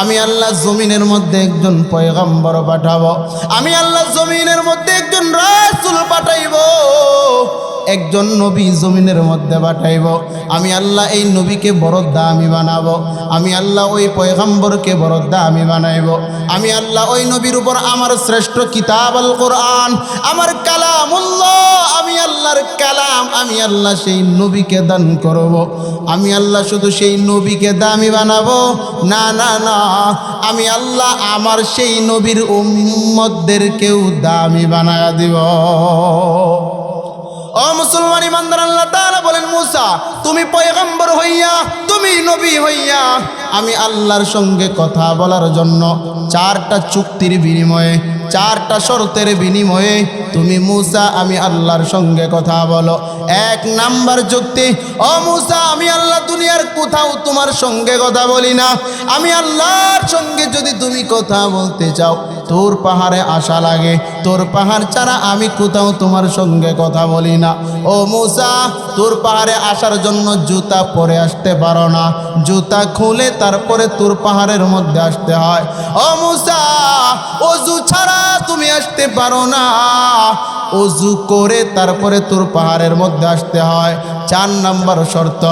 আমি আল্লাহ জমিনের মধ্যে একজন পয়গম্বর পাঠাবো, আমি আল্লাহ জমিনের মধ্যে একজন রাসূল পাঠাইবো, একজন নবী জমিনের মধ্যে পাঠাইব। আমি আল্লাহ এই নবীকে বড় দামি বানাবো, আমি আল্লাহ ওই পয়গম্বরকে বড় দামি বানাইব, আমি আল্লাহ ওই নবীর উপর আমার শ্রেষ্ঠ কিতাব আল কোরআন, আমার কালামুল্লাহ, আমি আল্লাহর কালাম, আমি আল্লাহ সেই নবীকে দান করব। আমি আল্লাহ শুধু সেই নবীকে দামি বানাবো না, না, না, আমি আল্লাহ আমার সেই নবীর উম্মতদেরকেও দামি বানায়া দিব। ও মুসলমান ইমানদার, আল্লাহ তাআলা বলেন, মুসা, তুমি পয়গম্বর হইয়া, তুমি নবী হইয়া আমি আল্লাহর সঙ্গে কথা বলার জন্য 4টা চুক্তির বিনিময়ে, 4টা শর্তের বিনিময়ে তুমি মুসা আমি আল্লাহর সঙ্গে কথা বলো। 1 নাম্বার চুক্তি, ও মুসা, আমি আল্লাহ দুনিয়ার কোথাও তোমার সঙ্গে কথা বলি না, আমি আল্লাহর সঙ্গে যদি তুমি কথা বলতে চাও তোর পাহাড়ে আসা লাগে, তোর পাহাড় ছাড়া আমি কোথাও তোমার সঙ্গে কথা বলি না। ও মুসা, তোর পাহাড়ে আসার জন্য জুতা পরে আসতে পারো না, জুতা খুলে তারপরে তোর পাহাড়ের মধ্যে আসতে হয়। ও মুসা, ওযু ছাড়া তুমি আসতে পারো না, ওযু করে তারপরে তোর পাহাড়ের মধ্যে আসতে হয়। 4 নাম্বার শর্ত,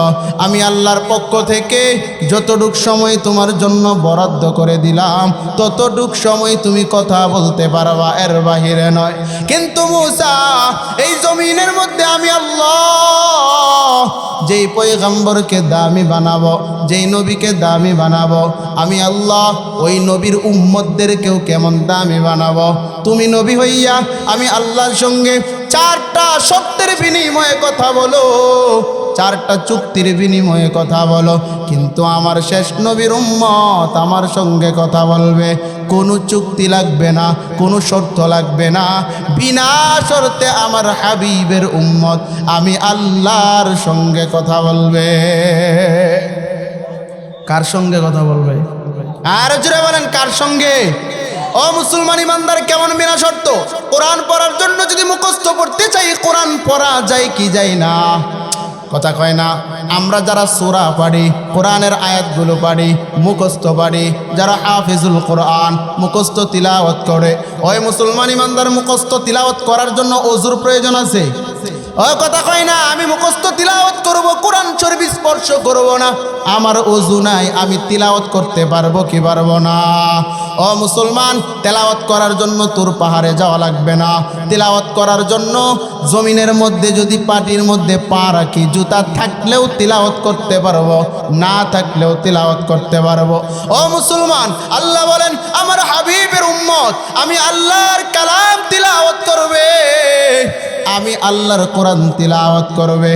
আমি আল্লাহর পক্ষ থেকে যতটুক সময় তোমার জন্য বরাদ্দ করে দিলাম ততটুক সময় তুমি কথা বলতে পারবা, এর বাহিরে নয়। কিন্তু মুসা, এই জমিনের মধ্যে আমি আল্লাহ যেই পয়গম্বরকে দামি বানাবো, যেই নবীকে দামি বানাবো, আমি আল্লাহ ওই নবীর উম্মতদেরকেও কেমন দামি বানাবো। তুমি নবী হইয়া আমি আল্লাহর সঙ্গে 4টা শর্তের বিনিময়ে কথা বলো, 4টা চুক্তির বিনিময়ে কথা বলো, কিন্তু আমার শেষ নবীর উম্মত আমার সঙ্গে কথা বলবে, কোনো চুক্তি লাগবে না, কোনো শর্ত লাগবে না, বিনা শর্তে আমার হাবিবের উম্মত আমি আল্লাহর সঙ্গে কথা বলবে। কার সঙ্গে কথা বলবে? আর জোরে বলেন, কার সঙ্গে? ও মুসলমান ইমানদার, কেমন বিনা শর্ত? কোরআন পড়ার জন্য যদি মুখস্থ পড়তে চাই, কোরআন পড়া যায় কি যায় না? কথা কয় না? আমরা যারা সূরা পড়ি, কোরআনের আয়াতগুলো পড়ি, মুখস্থ পড়ি, যারা হাফিজুল কোরআন মুখস্থ তিলাওয়াত করে, ওই মুসলমান ইমানদার মুখস্থ তিলাওয়াত করার জন্য ওযুর প্রয়োজন আছে? ও কথা কয় না, আমি মুখস্থ তিলাওয়াত করব, কোরআন শরীফ স্পর্শ করব না, আমার ওযু নাই, আমি তিলাওয়াত করতে পারবো কি পারবো না? ও মুসলমান, তেলাওয়াত করার জন্য তোর পাহাড়ে যাওয়া লাগবে না। তিলাওয়াত করার জন্য জমিনের মধ্যে যদি পাটির মধ্যে পা রাখি, জুতা থাকলেও তিলাওয়াত করতে পারবো, না থাকলেও তিলাওয়াত করতে পারবো। ও মুসলমান, আল্লাহ বলেন আমার হাবিবের উম্মত আমি আল্লাহর কালাম তিলাওয়াত করবে, আমি আল্লাহর কোরআন তিলাওয়াত করবে,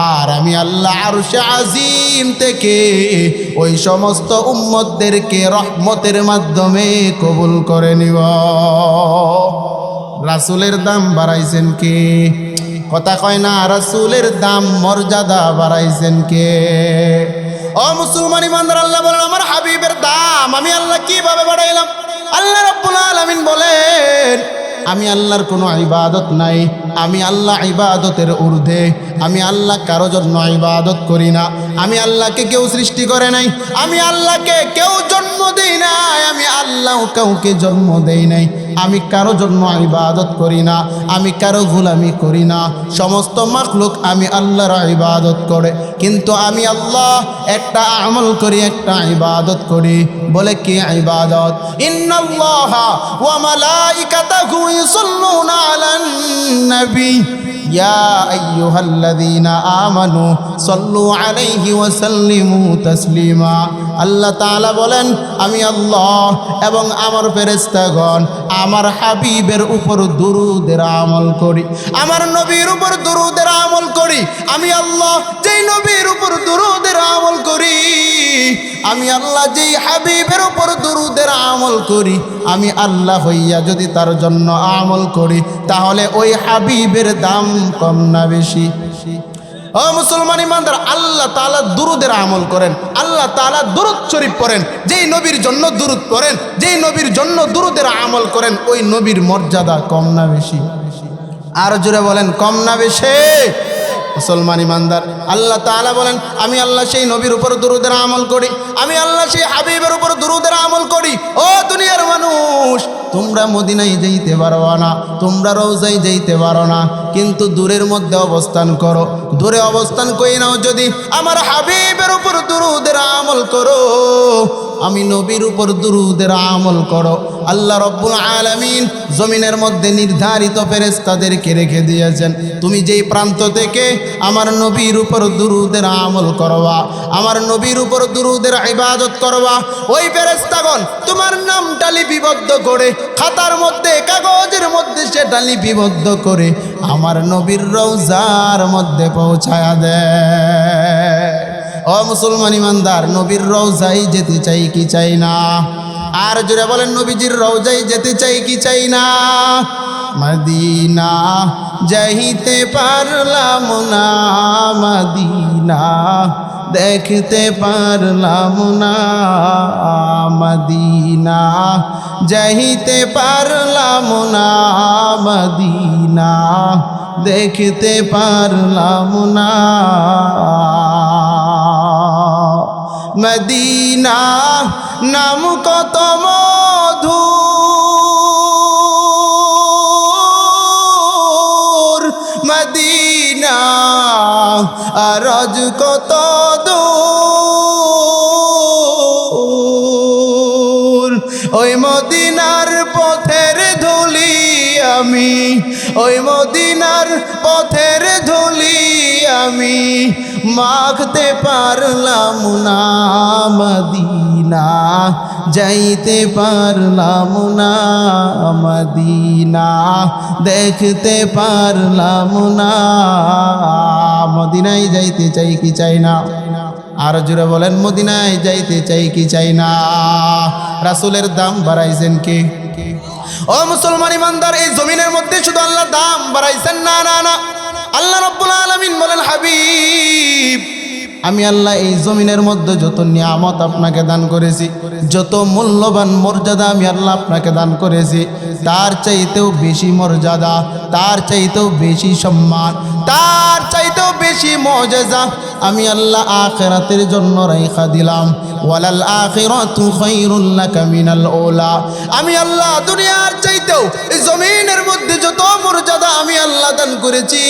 আর আমি আল্লাহ আরশে আজিম থেকে ওই সমস্ত উম্মতদেরকে রহমতের মাধ্যমে কবুল করে নিব। রাসূলের দাম বাড়াইছেন কে? কথা কয় না, রাসূলের দাম মর্যাদা বাড়াইছেন কে? ও মুসলমান ইমানদার, আল্লাহ বলেন আমার হাবিবের দাম আমি আল্লাহ কিভাবে বাড়াইলাম? আল্লাহ রাব্বুল আলামিন বলেন আমি আল্লাহর কোনো ইবাদত নাই, আমি আল্লাহ ইবাদতের ঊর্ধ্বে, আমি আল্লাহ কারো জন্য ইবাদত করি না, আমি আল্লাহকে কেউ সৃষ্টি করে নাই, আমি আল্লাহকে কেউ জন্ম দেই নাই, আমি আল্লাহ কাউকে জন্ম দেই নাই, আমি কারো জন্য ইবাদত করি না, আমি কারো গোলামি করি না, সমস্ত মাখলুক আমি আল্লাহর ইবাদত করে, কিন্তু আমি আল্লাহ একটা আমল করি, একটা ইবাদত করি। বলে কি ইবাদত? ইন্নাল্লাহা ওয়া মালাইকাতাহু ইউসাল্লুনা আলান নবী ইয়া আইয়ুহাল্লাযীনা আমানু সাল্লু আলাইহি ওয়া সাল্লিমু তাসলিমা। আল্লাহ তাআলা বলেন আমি আল্লাহ এবং আমার ফেরেশতাগণ আমার হাবিবের উপর দুরূদের আমল করি, আমার নবীর উপর দুরূদের আমল করি। আমি আল্লাহ যেই নবীর উপর দুরূদের আমল করি, আমি আল্লাহ যেই হাবিবের উপর দুরূদের আমল করি, আমি আল্লাহ হইয়া যদি তার জন্য আমল করি, তাহলে ওই হাবিবের দাম কম না বেশি? ও মুসলমান ইমানদার, আল্লাহ তাআলা দুরূদের আমল করেন, আল্লাহ তাআলা দুরূদ শরীফ পড়েন, যেই নবীর জন্য দুরূদ পড়েন, যেই নবীর জন্য দুরূদের আমল করেন, ওই নবীর মর্যাদা কম না বেশি? আর জোরে বলেন কম না বেশি? মুসলমান ইমানদার, আল্লাহ তাআলা বলেন আমি আল্লাহ সেই নবীর উপর দুরূদের আমল করি, আমি আল্লাহ সেই হাবিবের উপর দুরূদের আমল করি। ও দুনিয়ার মানুষ, তোমরা মদিনায় যাইতে পারো না, তোমরা রওজায় যাইতে পারো না, কিন্তু দূরের মধ্যে অবস্থান করো, দূরে অবস্থান করে নাও, যদি আমার হাবিবের উপর দুরূদের আমল করো, আমি নবীর উপর দুরূদের আমল করো, আল্লাহ রব্বুল আলামিন জমিনের মধ্যে নির্ধারিত ফেরেশতাদেরকে রেখে দিয়েছেন, তুমি যেই প্রান্ত থেকে আমার নবীর উপর দুরূদের আমল করবা, আমার নবীর উপর দুরূদের ইবাদত করবা, ওই ফেরেশতাগণ তোমার নামটা লিপিবদ্ধ করে খাতার মধ্যে, কাগজের মধ্যে সেটা লিপিবদ্ধ করে আমার নবীর রওজার মধ্যে পৌঁছায়া দেয়। ও মুসলমান ইমানদার, নবীর রওজায় যেতে চাই কি চাই না? আর জোরে বলেন নবীজির রওজায় যেতে চাই কি চাই না? মদিনা যাইতে পারলাম না, মদিনা দেখতে পারলাম না, মদিনা যাইতে পারলাম না, মদিনা দেখতে পারলাম না। মদিনা নাম কত মধুর, মদিনা আরজ কত দূর, ওই মদিনার পথের ধুলি আমি, ওই মদিনার পথের ধুলি আমি মাখতে পারলাম না, মদিনা যাইতে পারলাম না, মদিনা দেখতে পারলাম না। মদিনায় যাইতে চাই কি চাই না? আর জোরে বলেন মদিনায় যাইতে চাই কি চাই না? রাসূলের দাম বাড়াইছেন কে? ও মুসলমান ইমানদার, এই জমিনের মধ্যে শুধু আল্লাহ দাম বাড়াইছেন না, না না, আল্লাহ রাব্বুল আলামিন বলেন হাবিব আমি আল্লাহ এই জমিনের মধ্যে যত নিয়ামত আপনাকে দান করেছি, যত মূল্যবান মর্যাদা আমি আল্লাহ আপনাকে দান করেছি, তার চাইতেও বেশি মর্যাদা, তার চাইতেও বেশি সম্মান, তার চাইতেও বেশি মুআজিজা, আমি আল্লাহ আখিরাতের জন্য রাইখা দিলাম। ওয়ালাল আখিরাতু খায়রুল লাকা মিনাল উলা। আমি আল্লাহ দুনিয়ার চাইতেও এই জমিনের মধ্যে যত মর্যাদা আমি আল্লাহ দান করেছি,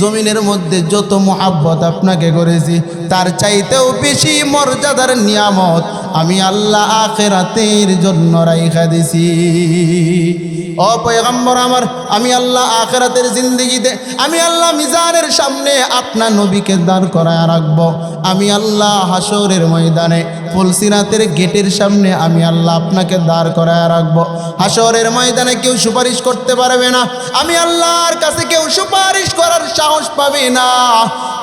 জমিনের মধ্যে যত মুহাব্বত আপনাকে করেছি, তার চাইতেও বেশি মর্যাদার নিয়ামত আমি আল্লাহ আখিরাতের জন্য রাইখা দিছি। ও পয়গম্বর আমার, আমি আল্লাহ আখিরাতের জিন্দেগিতে আমি আল্লাহ মিজানের সামনে আপনার নবীকে দাঁড় করায় রাখবো। আমি আল্লাহ হাসরের ময়দানে ফুলসিরাতের গেটের সামনে আমি আল্লাহ আপনাকে দাঁড় করায় রাখবো। হাসরের ময়দানে কেউ সুপারিশ করতে পারবে না, আমি আল্লাহর কাছে কেউ সুপারিশ করার সাহস পাবে না।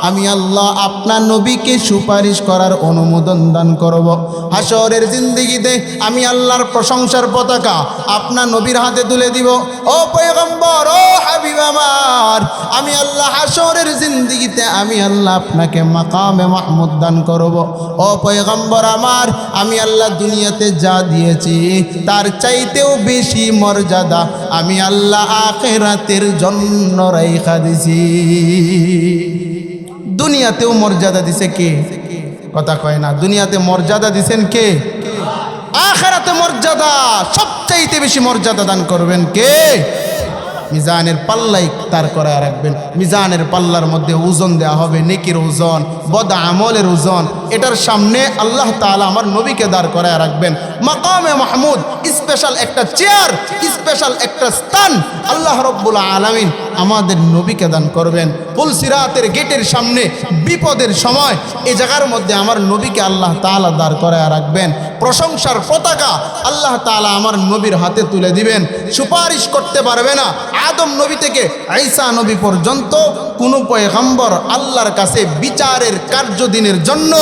আমি আল্লাহ আপনার নবীকে সুপারিশ করার অনুমোদন দান করব। হাসরের জিন্দেগিতে আমি আল্লাহর প্রশংসার পতাকা আপনার নবীর হাতে তুলে দিব। ও পয়গম্বর, ও হাবিব আমার, আমি আল্লাহ হাসরের জিন্দেগিতে আমি আল্লাহ আপনাকে মাকামে মাহমুদ দান করব। ও পয়গম্বর আমার, আমি আল্লাহ দুনিয়াতে যা দিয়েছি তার চাইতেও বেশি মর্যাদা আমি আল্লাহ আখিরাতের জন্য রাইখা দিছি। দুনিয়াতেও মর্যাদা দিছে কে? কথা কয় না। দুনিয়াতে মর্যাদা দিছেন কে? আখিরাতে মর্যাদা সবচাইতে বেশি মর্যাদা দান করবেন কে? মিজানের পাল্লাই তার করায় রাখবেন। মিজানের পাল্লার মধ্যে ওজন দেওয়া হবে, নেকির ওজন, বদ আমলের ওজন। এটার সামনে আল্লাহ তাআলা আমার নবীকে দাঁড় করায় রাখবেন। মাকামে মাহমুদ, স্পেশাল একটা চেয়ার, স্পেশাল একটা স্থান আল্লাহ রব্বুল আলামিন আমাদের নবীকে দান করবেন। ফুলসিরাতের গেটের সামনে বিপদের সময় এই জায়গার মধ্যে আমার নবীকে আল্লাহ তাআলা দাঁড় করায় রাখবেন। প্রশংসার পতাকা আল্লাহ তাআলা আমার নবীর হাতে তুলে দিবেন। সুপারিশ করতে পারবে না। আদম নবী থেকে ঈসা নবী পর্যন্ত কোনো পয়গম্বর আল্লাহর কাছে বিচারের কার্যদিনের জন্য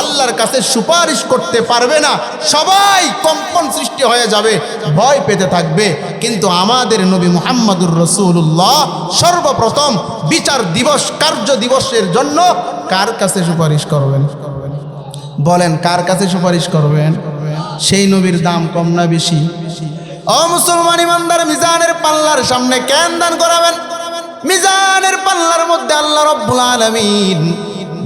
আল্লাহর কাছে সুপারিশ করতে পারবে না। সবাই কম্পন সৃষ্টি হয়ে যাবে, ভয় পেতে থাকবে। কিন্তু আমাদের নবী মুহাম্মদুর রাসূলুল্লাহ সর্বপ্রথম বিচার দিবস, কার্য দিবসের জন্য কার কাছে সুপারিশ করবেন? বলেন, কার কাছে সুপারিশ করবেন? সেই নবীর দাম কম না বেশি? ও মুসলমান ইমানদার, মিজানের পাল্লার সামনে কেন দান করাবেন? মিজানের পাল্লার মধ্যে আল্লাহ রব্বুল আলামিন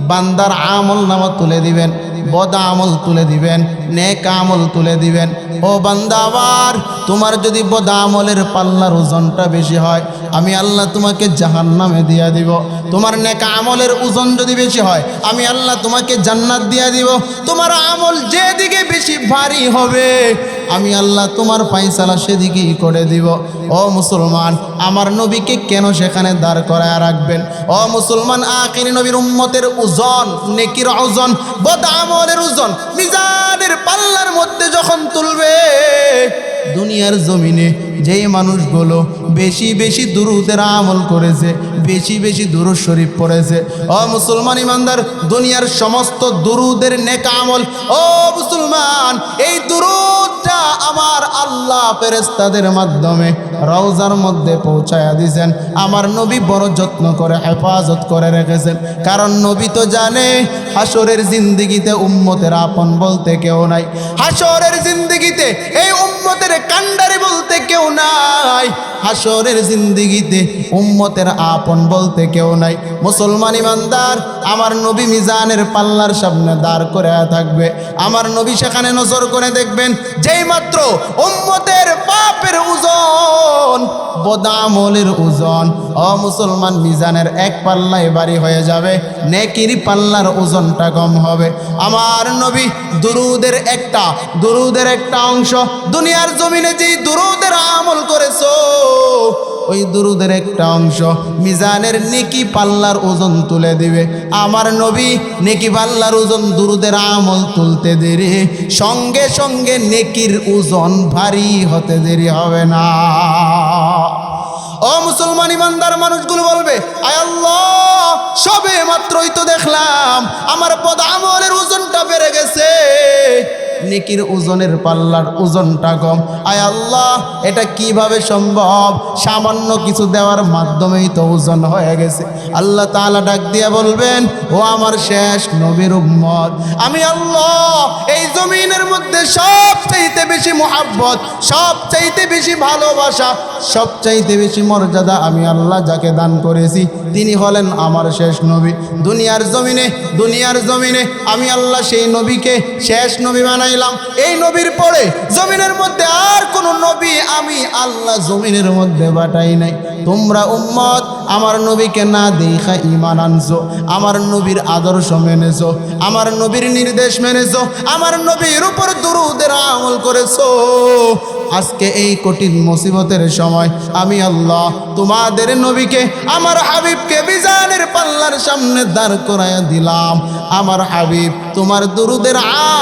বান্দার আমল নামা তুলে দিবেন, বদ আমল তুলে দিবেন, নেক আমল তুলে দিবেন। ও বান্দা আমার, তোমার যদি বদ আমলের পাল্লার ওজনটা বেশি হয়, আমি আল্লাহ তোমাকে জাহান্নামে দিয়া দিব। তোমার নেক আমলের ওজন যদি বেশি হয়, আমি আল্লাহ তোমাকে জান্নাত দিয়া দিব। তোমার আমল যেদিকে বেশি ভারী হবে, আমি আল্লাহ তোমার ফায়সালা সেদিকেই করে দিব। ও মুসলমান, আমার নবীকে কেন সেখানে দাঁড় করায় রাখবেন? ও মুসলমান, আখির নবীর উম্মতের ওজন, নেকির ওজন, বদ আমলের ওজন মিজানের পাল্লার মধ্যে যখন তুলবে, দুনিয়ার জমিনে যেই মানুষগুলো বেশি বেশি দুরূদের আমল করেছে, বেশি বেশি দুরূদ শরীফ পড়েছে, ও মুসলমান ইমানদার, দুনিয়ার সমস্ত দুরূদের নেক আমল, ও মুসলমান, এই দুরূদটা আমার আল্লাহ ফেরেশতাদের মাধ্যমে রওজার মধ্যে পৌঁছায়া দিয়েছেন। আমার নবী বড় যত্ন করে হেফাজত করে রেখেছেন। কারণ নবী তো জানে হাসরের জিন্দেগিতে উম্মতের আপন বলতে কেউ নাই। হাসরের জিন্দেগিতে এই উম্মতের কান্ডারি বলতে কেউ নাই। হাসরের জিন্দেগিতে উম্মতের আপন বলতে কেউ নাই। মুসলমান ইমানদার, আমার নবী মিজানের পাল্লার সামনে দাঁড় করে থাকবে। আমার নবী সেখানে নজর করে দেখবেন, যেই মাত্র উম্মতের পাপের ওজন, বদামলের ওজন, ও মুসলমান, মিজানের এক পাল্লায় ভারী হয়ে যাবে, নেকির পাল্লার ওজনটা কম হবে। আমার নবী দুরূদের একটা অংশ, দুনিয়ার জমিনে যেই দুরূদের আমল করেছো, ওই দুরূদের একটা অংশ মিজানের নেকি পাল্লার ওজন তুলে দিবে। আমার নবী নেকি পাল্লার ওজন দুরূদের আমল তুলতে দেরি, সঙ্গে সঙ্গে নেকির ওজন ভারী হতে দেরি হবে না। ও মুসলমান ইমানদার মানুষগুলো বলবে, আয় আল্লাহ, সবে মাত্রই তো দেখলাম আমার বদ আমলের ওজনটা বেড়ে গেছে, নেকির ওজনের পাল্লার ওজনটা কম। আয় আল্লাহ, এটা কিভাবে সম্ভব? সামান্য কিছু দেওয়ার মাধ্যমেই তো ওজন হয়ে গেছে। আল্লাহ তাআলা ডাক দিয়ে বলবেন, ও আমার শেষ নবীর উম্মত, আমি আল্লাহ এই জমিনের মধ্যে সবচাইতে বেশি মুহাব্বত, সবচাইতে বেশি ভালোবাসা সবচাইতে বেশি মর্যাদা আমি আল্লাহ যাকে দান করেছি তিনি হলেন আমার শেষ নবী। দুনিয়ার জমিনে আমি আল্লাহ সেই নবীকে শেষ নবী বানাইলাম। এই নবীর পরে জমিনের মধ্যে আর কোনো নবী আমি আল্লাহ জমিনের মধ্যে পাঠাই নাই। তোমরা উম্মত আমার নবীকে না দেখা ঈমান আনছো, আমার নবীর আদর্শ মেনেছো, আমার নবীর নির্দেশ মেনেছো, আমার নবীর উপর দুরূদের আমল করেছো। আজকে এই কঠিন মুসিবতের সময় আমি আল্লাহ তোমাদের নবীকে আমার হাবিবকে মিজানের পাল্লার সামনে দাঁড় করাইয়া দিলাম। আমার হাবিব তোমার দুরূদের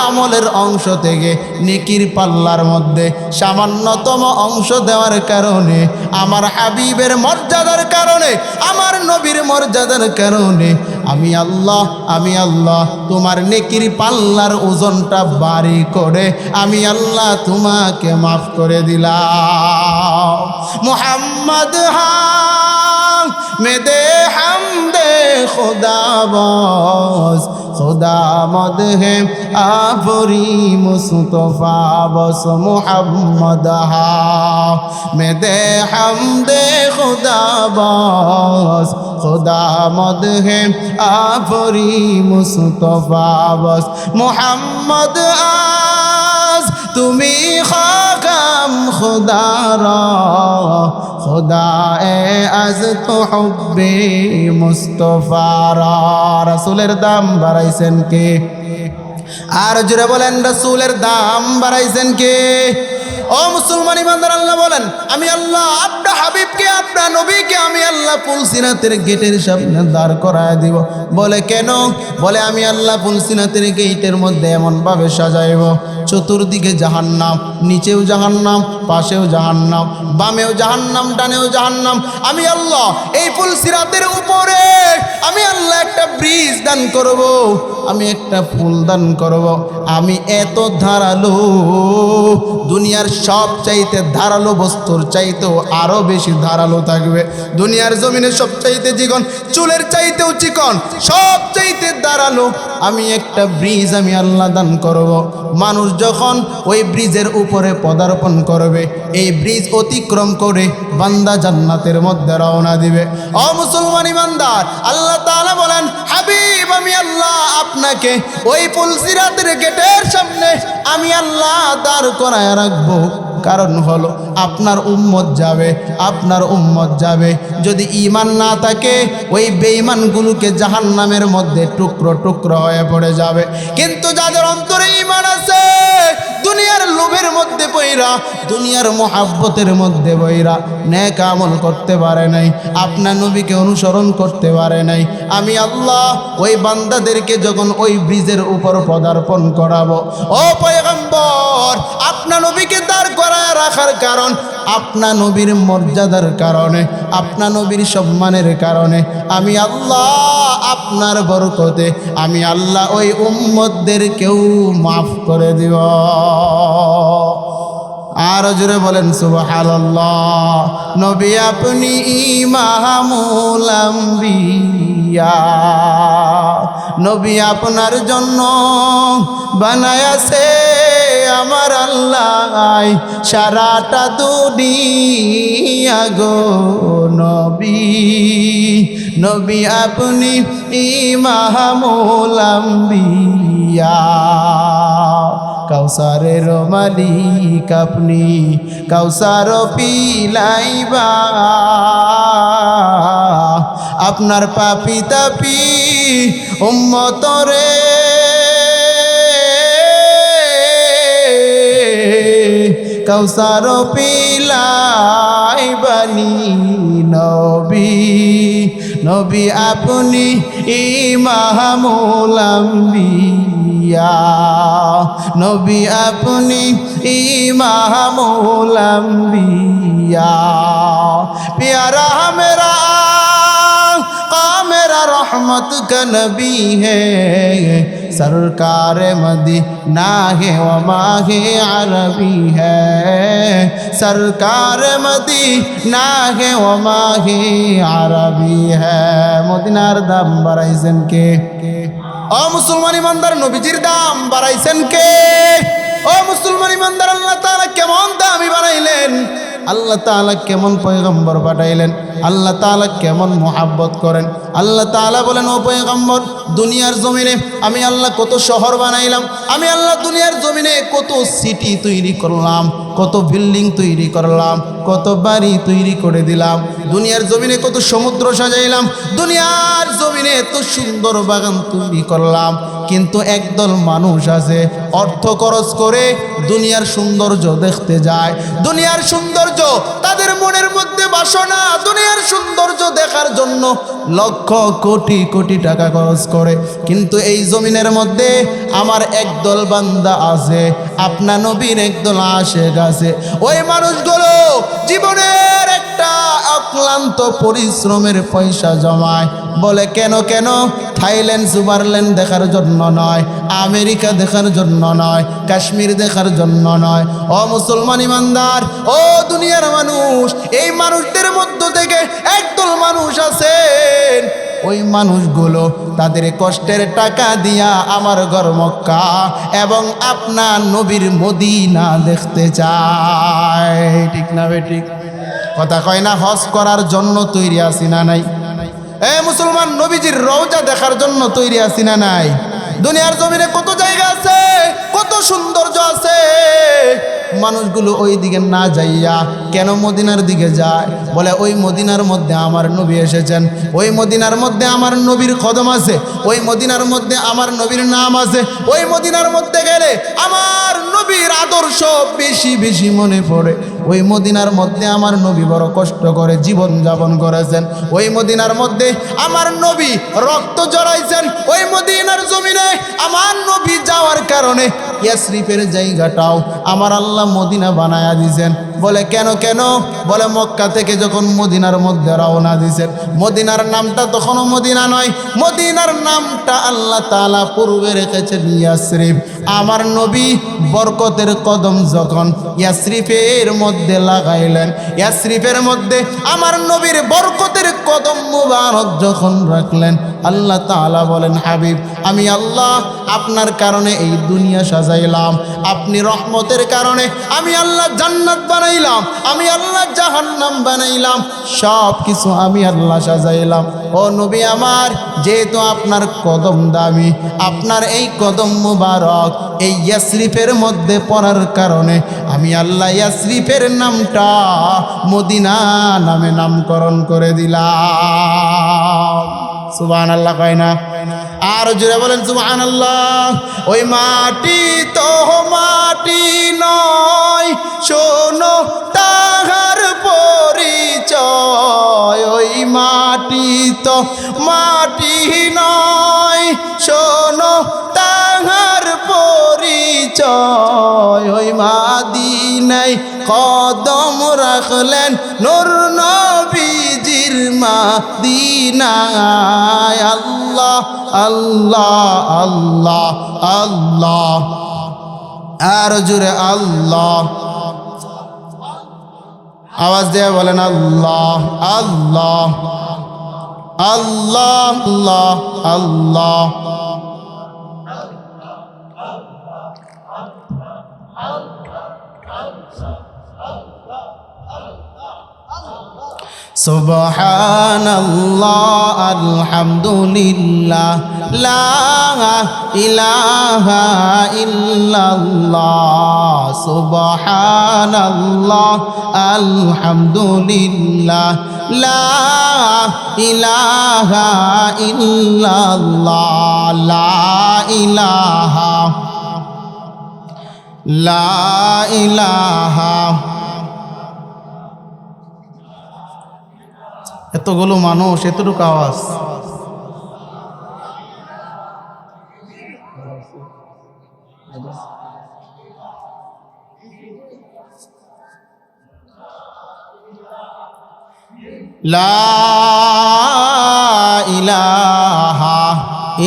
আমলের অংশ থেকে নেকির পাল্লার মধ্যে সামান্যতম অংশ দেওয়ার কারণে, আমার হাবিবের মর্যাদার কারণে, আমার নবীর মর্যাদার কারণে আমি আল্লাহ তোমার নেকির পাল্লার ওজনটা ভারী করে আমি আল্লাহ তোমাকে মাফ করে দিলাম। মুহাম্মদ মেদে হামদে খুদা বস, खुदा मद है आफरी मुस्तफा बस मुहम्मद हा में दे हमदे खुदा बस, खुदा मद है आफरी मुस्तफा बस मुहम्मद आज तुमी खाकम खुदा रा खुदा ए आज तो हुब्बे मुस्तफा रा। रसूलेर दाम বাড়াইছেন কে? আর জোরে বলেন রাসূলের দাম বাড়াইছেন কে? ও মুসলমান ইমানদার, আল্লাহ বলেন আমি আল্লাহ আপনার হাবিবকে আপনার নবীকে আমি আল্লাহ পুলসিরাতের গেটের সামনে দাঁড় করায় দিব। বলে কেন? বলে আমি আল্লাহ পুলসিরাতের গেটের মধ্যে এমনভাবে সাজাইব চতুর্দিকে জাহান্নাম, নিচেও জাহান্নাম, পাশেও জাহান্নাম, বামেও জাহান্নাম, ডানেও জাহান্নাম। আমি আল্লাহ এই পুলসিরাতের উপরে আমি আল্লাহ একটা ব্রিজ দান করব, আমি একটা ফুল দান করব। আমি এত ধারালো, দুনিয়ার সব চাইতে ধারালো বস্তুর চাইতেও আরো বেশি ধারালো থাকবে। দুনিয়ার জমিনে সব চাইতে চিকন, চুলের চাইতেও চিকন, সব চাইতে ধারালো আমি একটা ব্রিজ আমি আল্লাহ দান করব। মানুষ যখন ওই ব্রিজের উপরে পদার্পণ করবে, এই ব্রিজ অতিক্রম করে বান্দা জান্নাতের মধ্যে রওনা দিবে। ও মুসলমান ইমানদার, আল্লাহ তাআলা বলেন হাবিব আমি আল্লাহ আপনাকে ওই পুলসিরাতের গেটের সামনে আমি আল্লাহ দাঁড় করায় রাখবো। কারণ হলো আপনার উম্মত যাবে, যদি ঈমান না থাকে ওই বেঈমানগুলোকে জাহান্নামের মধ্যে টুকরো টুকরো হয়ে পড়ে যাবে। কিন্তু যাদের অন্তরে ঈমান আছে, দুনিয়ার লোভের মধ্যে বইরা, দুনিয়ার মোহাব্বতের মধ্যে বইরা নেক আমল করতে পারে নাই, আপনার নবীকে অনুসরণ করতে পারে নাই, আমি আল্লাহ ওই বান্দাদেরকে যখন ওই ব্রিজের উপর পদার্পণ করাবো, ও পয়গম্বর আপনার নবীকে দাঁড় করায় রাখার কারণ, আপনার নবীর মর্যাদার কারণে, আপনার নবীর সম্মানের কারণে আমি আল্লাহ আপনার বরকতে আমি আল্লাহ ওই উম্মতদেরকেও মাফ করে দিব। আর জোরে বলেন সুবহানাল্লাহ। নবী আপনি ইমামুল আম্বিয়া, নবী আপনার জন্য বানায়াছে আমার আল্লাহ সারাটা দুনিয়া গো। নবী আপনি ইমামুল আম্বিয়া, কাউসারের মালিক আপনি, কাউসার পিলাইবা আপনার পাপি তাপি উম্মতরে, কাউসার পিলাইবানি নবী আপনি ইমামুল আম্বিয়া, নবী আপনি ইমামুল আম্বিয়া। प्यारा मेरा मेरा रहमत का नबी है, सरकार मदीना है व माहे अरबी है, सरकार मदीना है व माहे अरबी है। মদিনার দাম বাড়াইছেন কে? ও মুসলমান ইমানদার, নবীজির দাম বাড়াইছেন কে? ও মুসলমান ইমানদার, আল্লাহ তাআলা কেমন দামি বানাইলেন? আল্লাহ তাআলা কেমন পয়গম্বর পাঠাইলেন, আল্লাহ তাআলা কেমন মোহাব্বত করেন। আল্লাহ তাআলা বলেন, ও পয়গম্বর, দুনিয়ার জমিনে আমি আল্লাহ কত শহর বানাইলাম, আমি আল্লাহ দুনিয়ার জমিনে কত সিটি তৈরি করলাম, কত বিল্ডিং তৈরি করলাম, কত বাড়ি তৈরি করে দিলাম, দুনিয়ার জমিনে কত সমুদ্র সাজাইলাম, দুনিয়ার জমিনে এত সুন্দর বাগান তৈরি করলাম। কিন্তু একদল মানুষ আছে অর্থ খরচ করে দুনিয়ার সৌন্দর্য দেখতে যায়, দুনিয়ার সৌন্দর্য তাদের মনের মধ্যে বাসনা, দুনিয়ার সৌন্দর্য দেখার জন্য লক্ষ কোটি কোটি টাকা খরচ করে। কিন্তু এই জমিনের মধ্যে আমার একদল বান্দা আছে, আপনার নবীর একদল আশেক আছে। ওই মানুষগুলো জীবনের একটা অক্লান্ত পরিশ্রমের পয়সা জমায়। বলে কেন কেন? থাইল্যান্ড সুপারল্যান্ড দেখার জন্য নয়, আমেরিকা দেখার জন্য নয়, কাশ্মীর দেখার জন্য নয়। ও মুসলমান ইমানদার, ও দুনিয়ার মানুষ, এই মানুষদের মধ্য থেকে একদল মানুষ আছেন, ওই মানুষগুলো তাদের কষ্টের টাকা দিয়া আমার ঘর মক্কা এবং আপনার নবীর মদিনা দেখতে চায়। ঠিক না বেঠিক? কথা কয় না? হজ করার জন্য তৈরি আছি না নাই? এ মুসলমান, নবীজির রওজা দেখার জন্য তৈরি আছি না নাই? দুনিয়ার জমিনে কত জায়গা আছে, কত সৌন্দর্য আছে, মানুষগুলো ওই দিকে না যাইয়া কেন মদিনার দিকে যায়? বলে ওই মদিনার মধ্যে আমার নবী এসেছেন, ওই মদিনার মধ্যে আমার নবীর কদম আছে, ওই মদিনার মধ্যে আমার নবীর নাম আছে, ওই মদিনার মধ্যে গেলে আমার নবীর আদর্শ বেশি বেশি মনে পড়ে। ওই মদিনার মধ্যে আমার নবী বড় কষ্ট করে জীবন যাপন করেছেন, ওই মদিনার মধ্যে আমার নবী রক্ত জড়াইছেন, ওই মদিনার জমিনে আমার নবী যাওয়ার কারণে ইয়াসরিফের জায়গাটাও আমার আল্লাহ মদিনা বানায়া দিয়েছেন। বলে কেন কেন? বলে মক্কা থেকে যখন মদিনার মধ্যে রওনা দিয়েছেন, মদিনার নামটা তখনও মদিনা নয়, মদিনার নামটা আল্লাহ তাআলা পূর্বে রেখেছেন ইয়াসরিফ। আমার নবী বরকতের কদম যখন ইয়াসরিফের মধ্যে লাগাইলেন, ইয়াসরিফের মধ্যে আমার নবীর বরকতের কদম মুবারক যখন রাখলেন, আল্লাহ তাআলা বলেন, হাবিব, আমি আল্লাহ আপনার কারণে এই দুনিয়া সাজাইলাম, আপনি রহমতের কারণে আমি আল্লাহ জান্নাত বানাইলাম, আমি আল্লাহ জাহান্নাম বানাইলাম, সব কিছু আমি আল্লাহ সাজাইলাম। ও নবী আমার, যেহেতু আপনার কদম দামি, আপনার এই কদম মুবারক এই ইয়াসরিফের মধ্যে পড়ার কারণে আমি আল্লাহ ইয়াসরিফের নামটা মদিনা নামে নামকরণ করে দিলাম। সুবহানাল্লাহ কয় না? আর জোরে বলেন সুবহানাল্লাহ। ওই মাটি তো মাটি নয়, শোনো তাহার পরিচয়। ওই মাটি তো মাটি নয়, শোনো তাহার পরিচয়। ওই মাদিনায় কদম রাখলেন নূর নবীজির মাদিনায়। আল্লাহ আল্লাহ আল্লাহ আল্লাহ, আর জোরে আল্লাহ, আওয়াজ দিয়ে বলেন আল্লাহ আল্লাহ আল্লাহ আল্লাহ আল্লাহ। সুবহানাল্লাহ আলহামদুলিল্লাহ লা ইলাহা ইল্লাল্লাহ। সুবহানাল্লাহ আলহামদুলিল্লাহ লা ইলাহা ইল্লাল্লাহ। লা ইলাহা লা ইলাহা। এতগুলো মানুষ, এতটুকু আওয়াজ। লা ইলাহা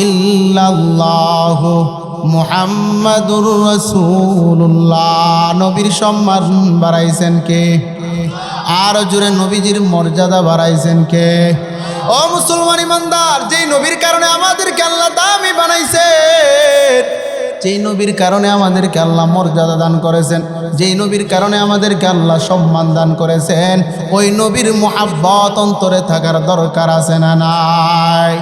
ইল্লাল্লাহু মুহাম্মাদুর রাসূলুল্লাহ। নবীর সম্মান বাড়াইছেন কে? আর জোরে নবীজির মর্যাদা বাড়াইছেন কে? ও মুসলমান ইমানদার, যেই নবীর কারণে আমাদেরকে আল্লাহ দামি বানাইছেন, যেই নবীর কারণে আমাদেরকে আল্লাহ মর্যাদা দান করেছেন, যেই নবীর কারণে আমাদেরকে আল্লাহ সম্মান দান করেছেন, ওই নবীর মুহাব্বত অন্তরে থাকার দরকার আছে না নাই?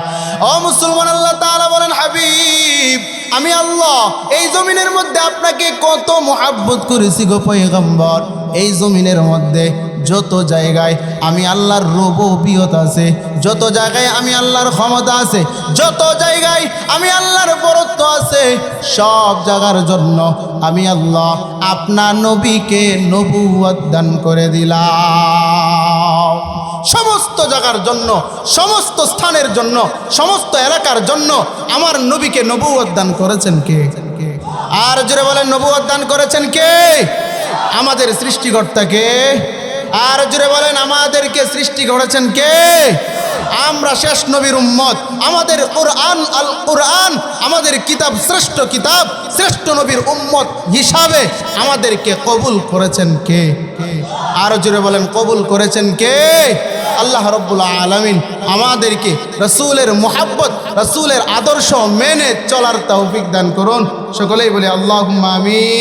ও মুসলমান, আল্লাহ তাআলা বলেন, হাবিব আমি আল্লাহ এই জমিনের মধ্যে আপনাকে কত মুহাব্বত করেছি গো পয়গম্বর। এই জমিনের মধ্যে যত জায়গায় আমি আল্লাহর রুবুবিয়ত আছে, যত জায়গায় আমি আল্লাহর ক্ষমতা আছে, যত জায়গায় আমি আল্লাহর বরত্ব আছে, সব জায়গার জন্য আমি আল্লাহ আপনার নবীকে নবুয়ত দান করে দিলাম। সমস্ত জায়গার জন্য, সমস্ত স্থানের জন্য, সমস্ত এলাকার জন্য আমার নবীকে নবুয়ত দান করেছেন কে? আর জোরে বলেন, নবুয়ত দান করেছেন কে? আমাদের সৃষ্টিকর্তাকে। আর জোরে বলেন, আমাদেরকে সৃষ্টি করেছেন কে? আমরা শেষ নবীর উম্মত। আমাদের কোরআন, আল কোরআন আমাদের কিতাব, শ্রেষ্ঠ কিতাব, শ্রেষ্ঠ নবীর উম্মত হিসাবে আমাদেরকে কবুল করেছেন কে? আর জোরে বলেন, কবুল করেছেন কে? আল্লাহ রাব্বুল আলামিন আমাদেরকে রাসূলের মুহাব্বত, রাসূলের আদর্শ মেনে চলার তৌফিক দান করুন। সকলেই বলি আল্লাহুম্মা আমিন।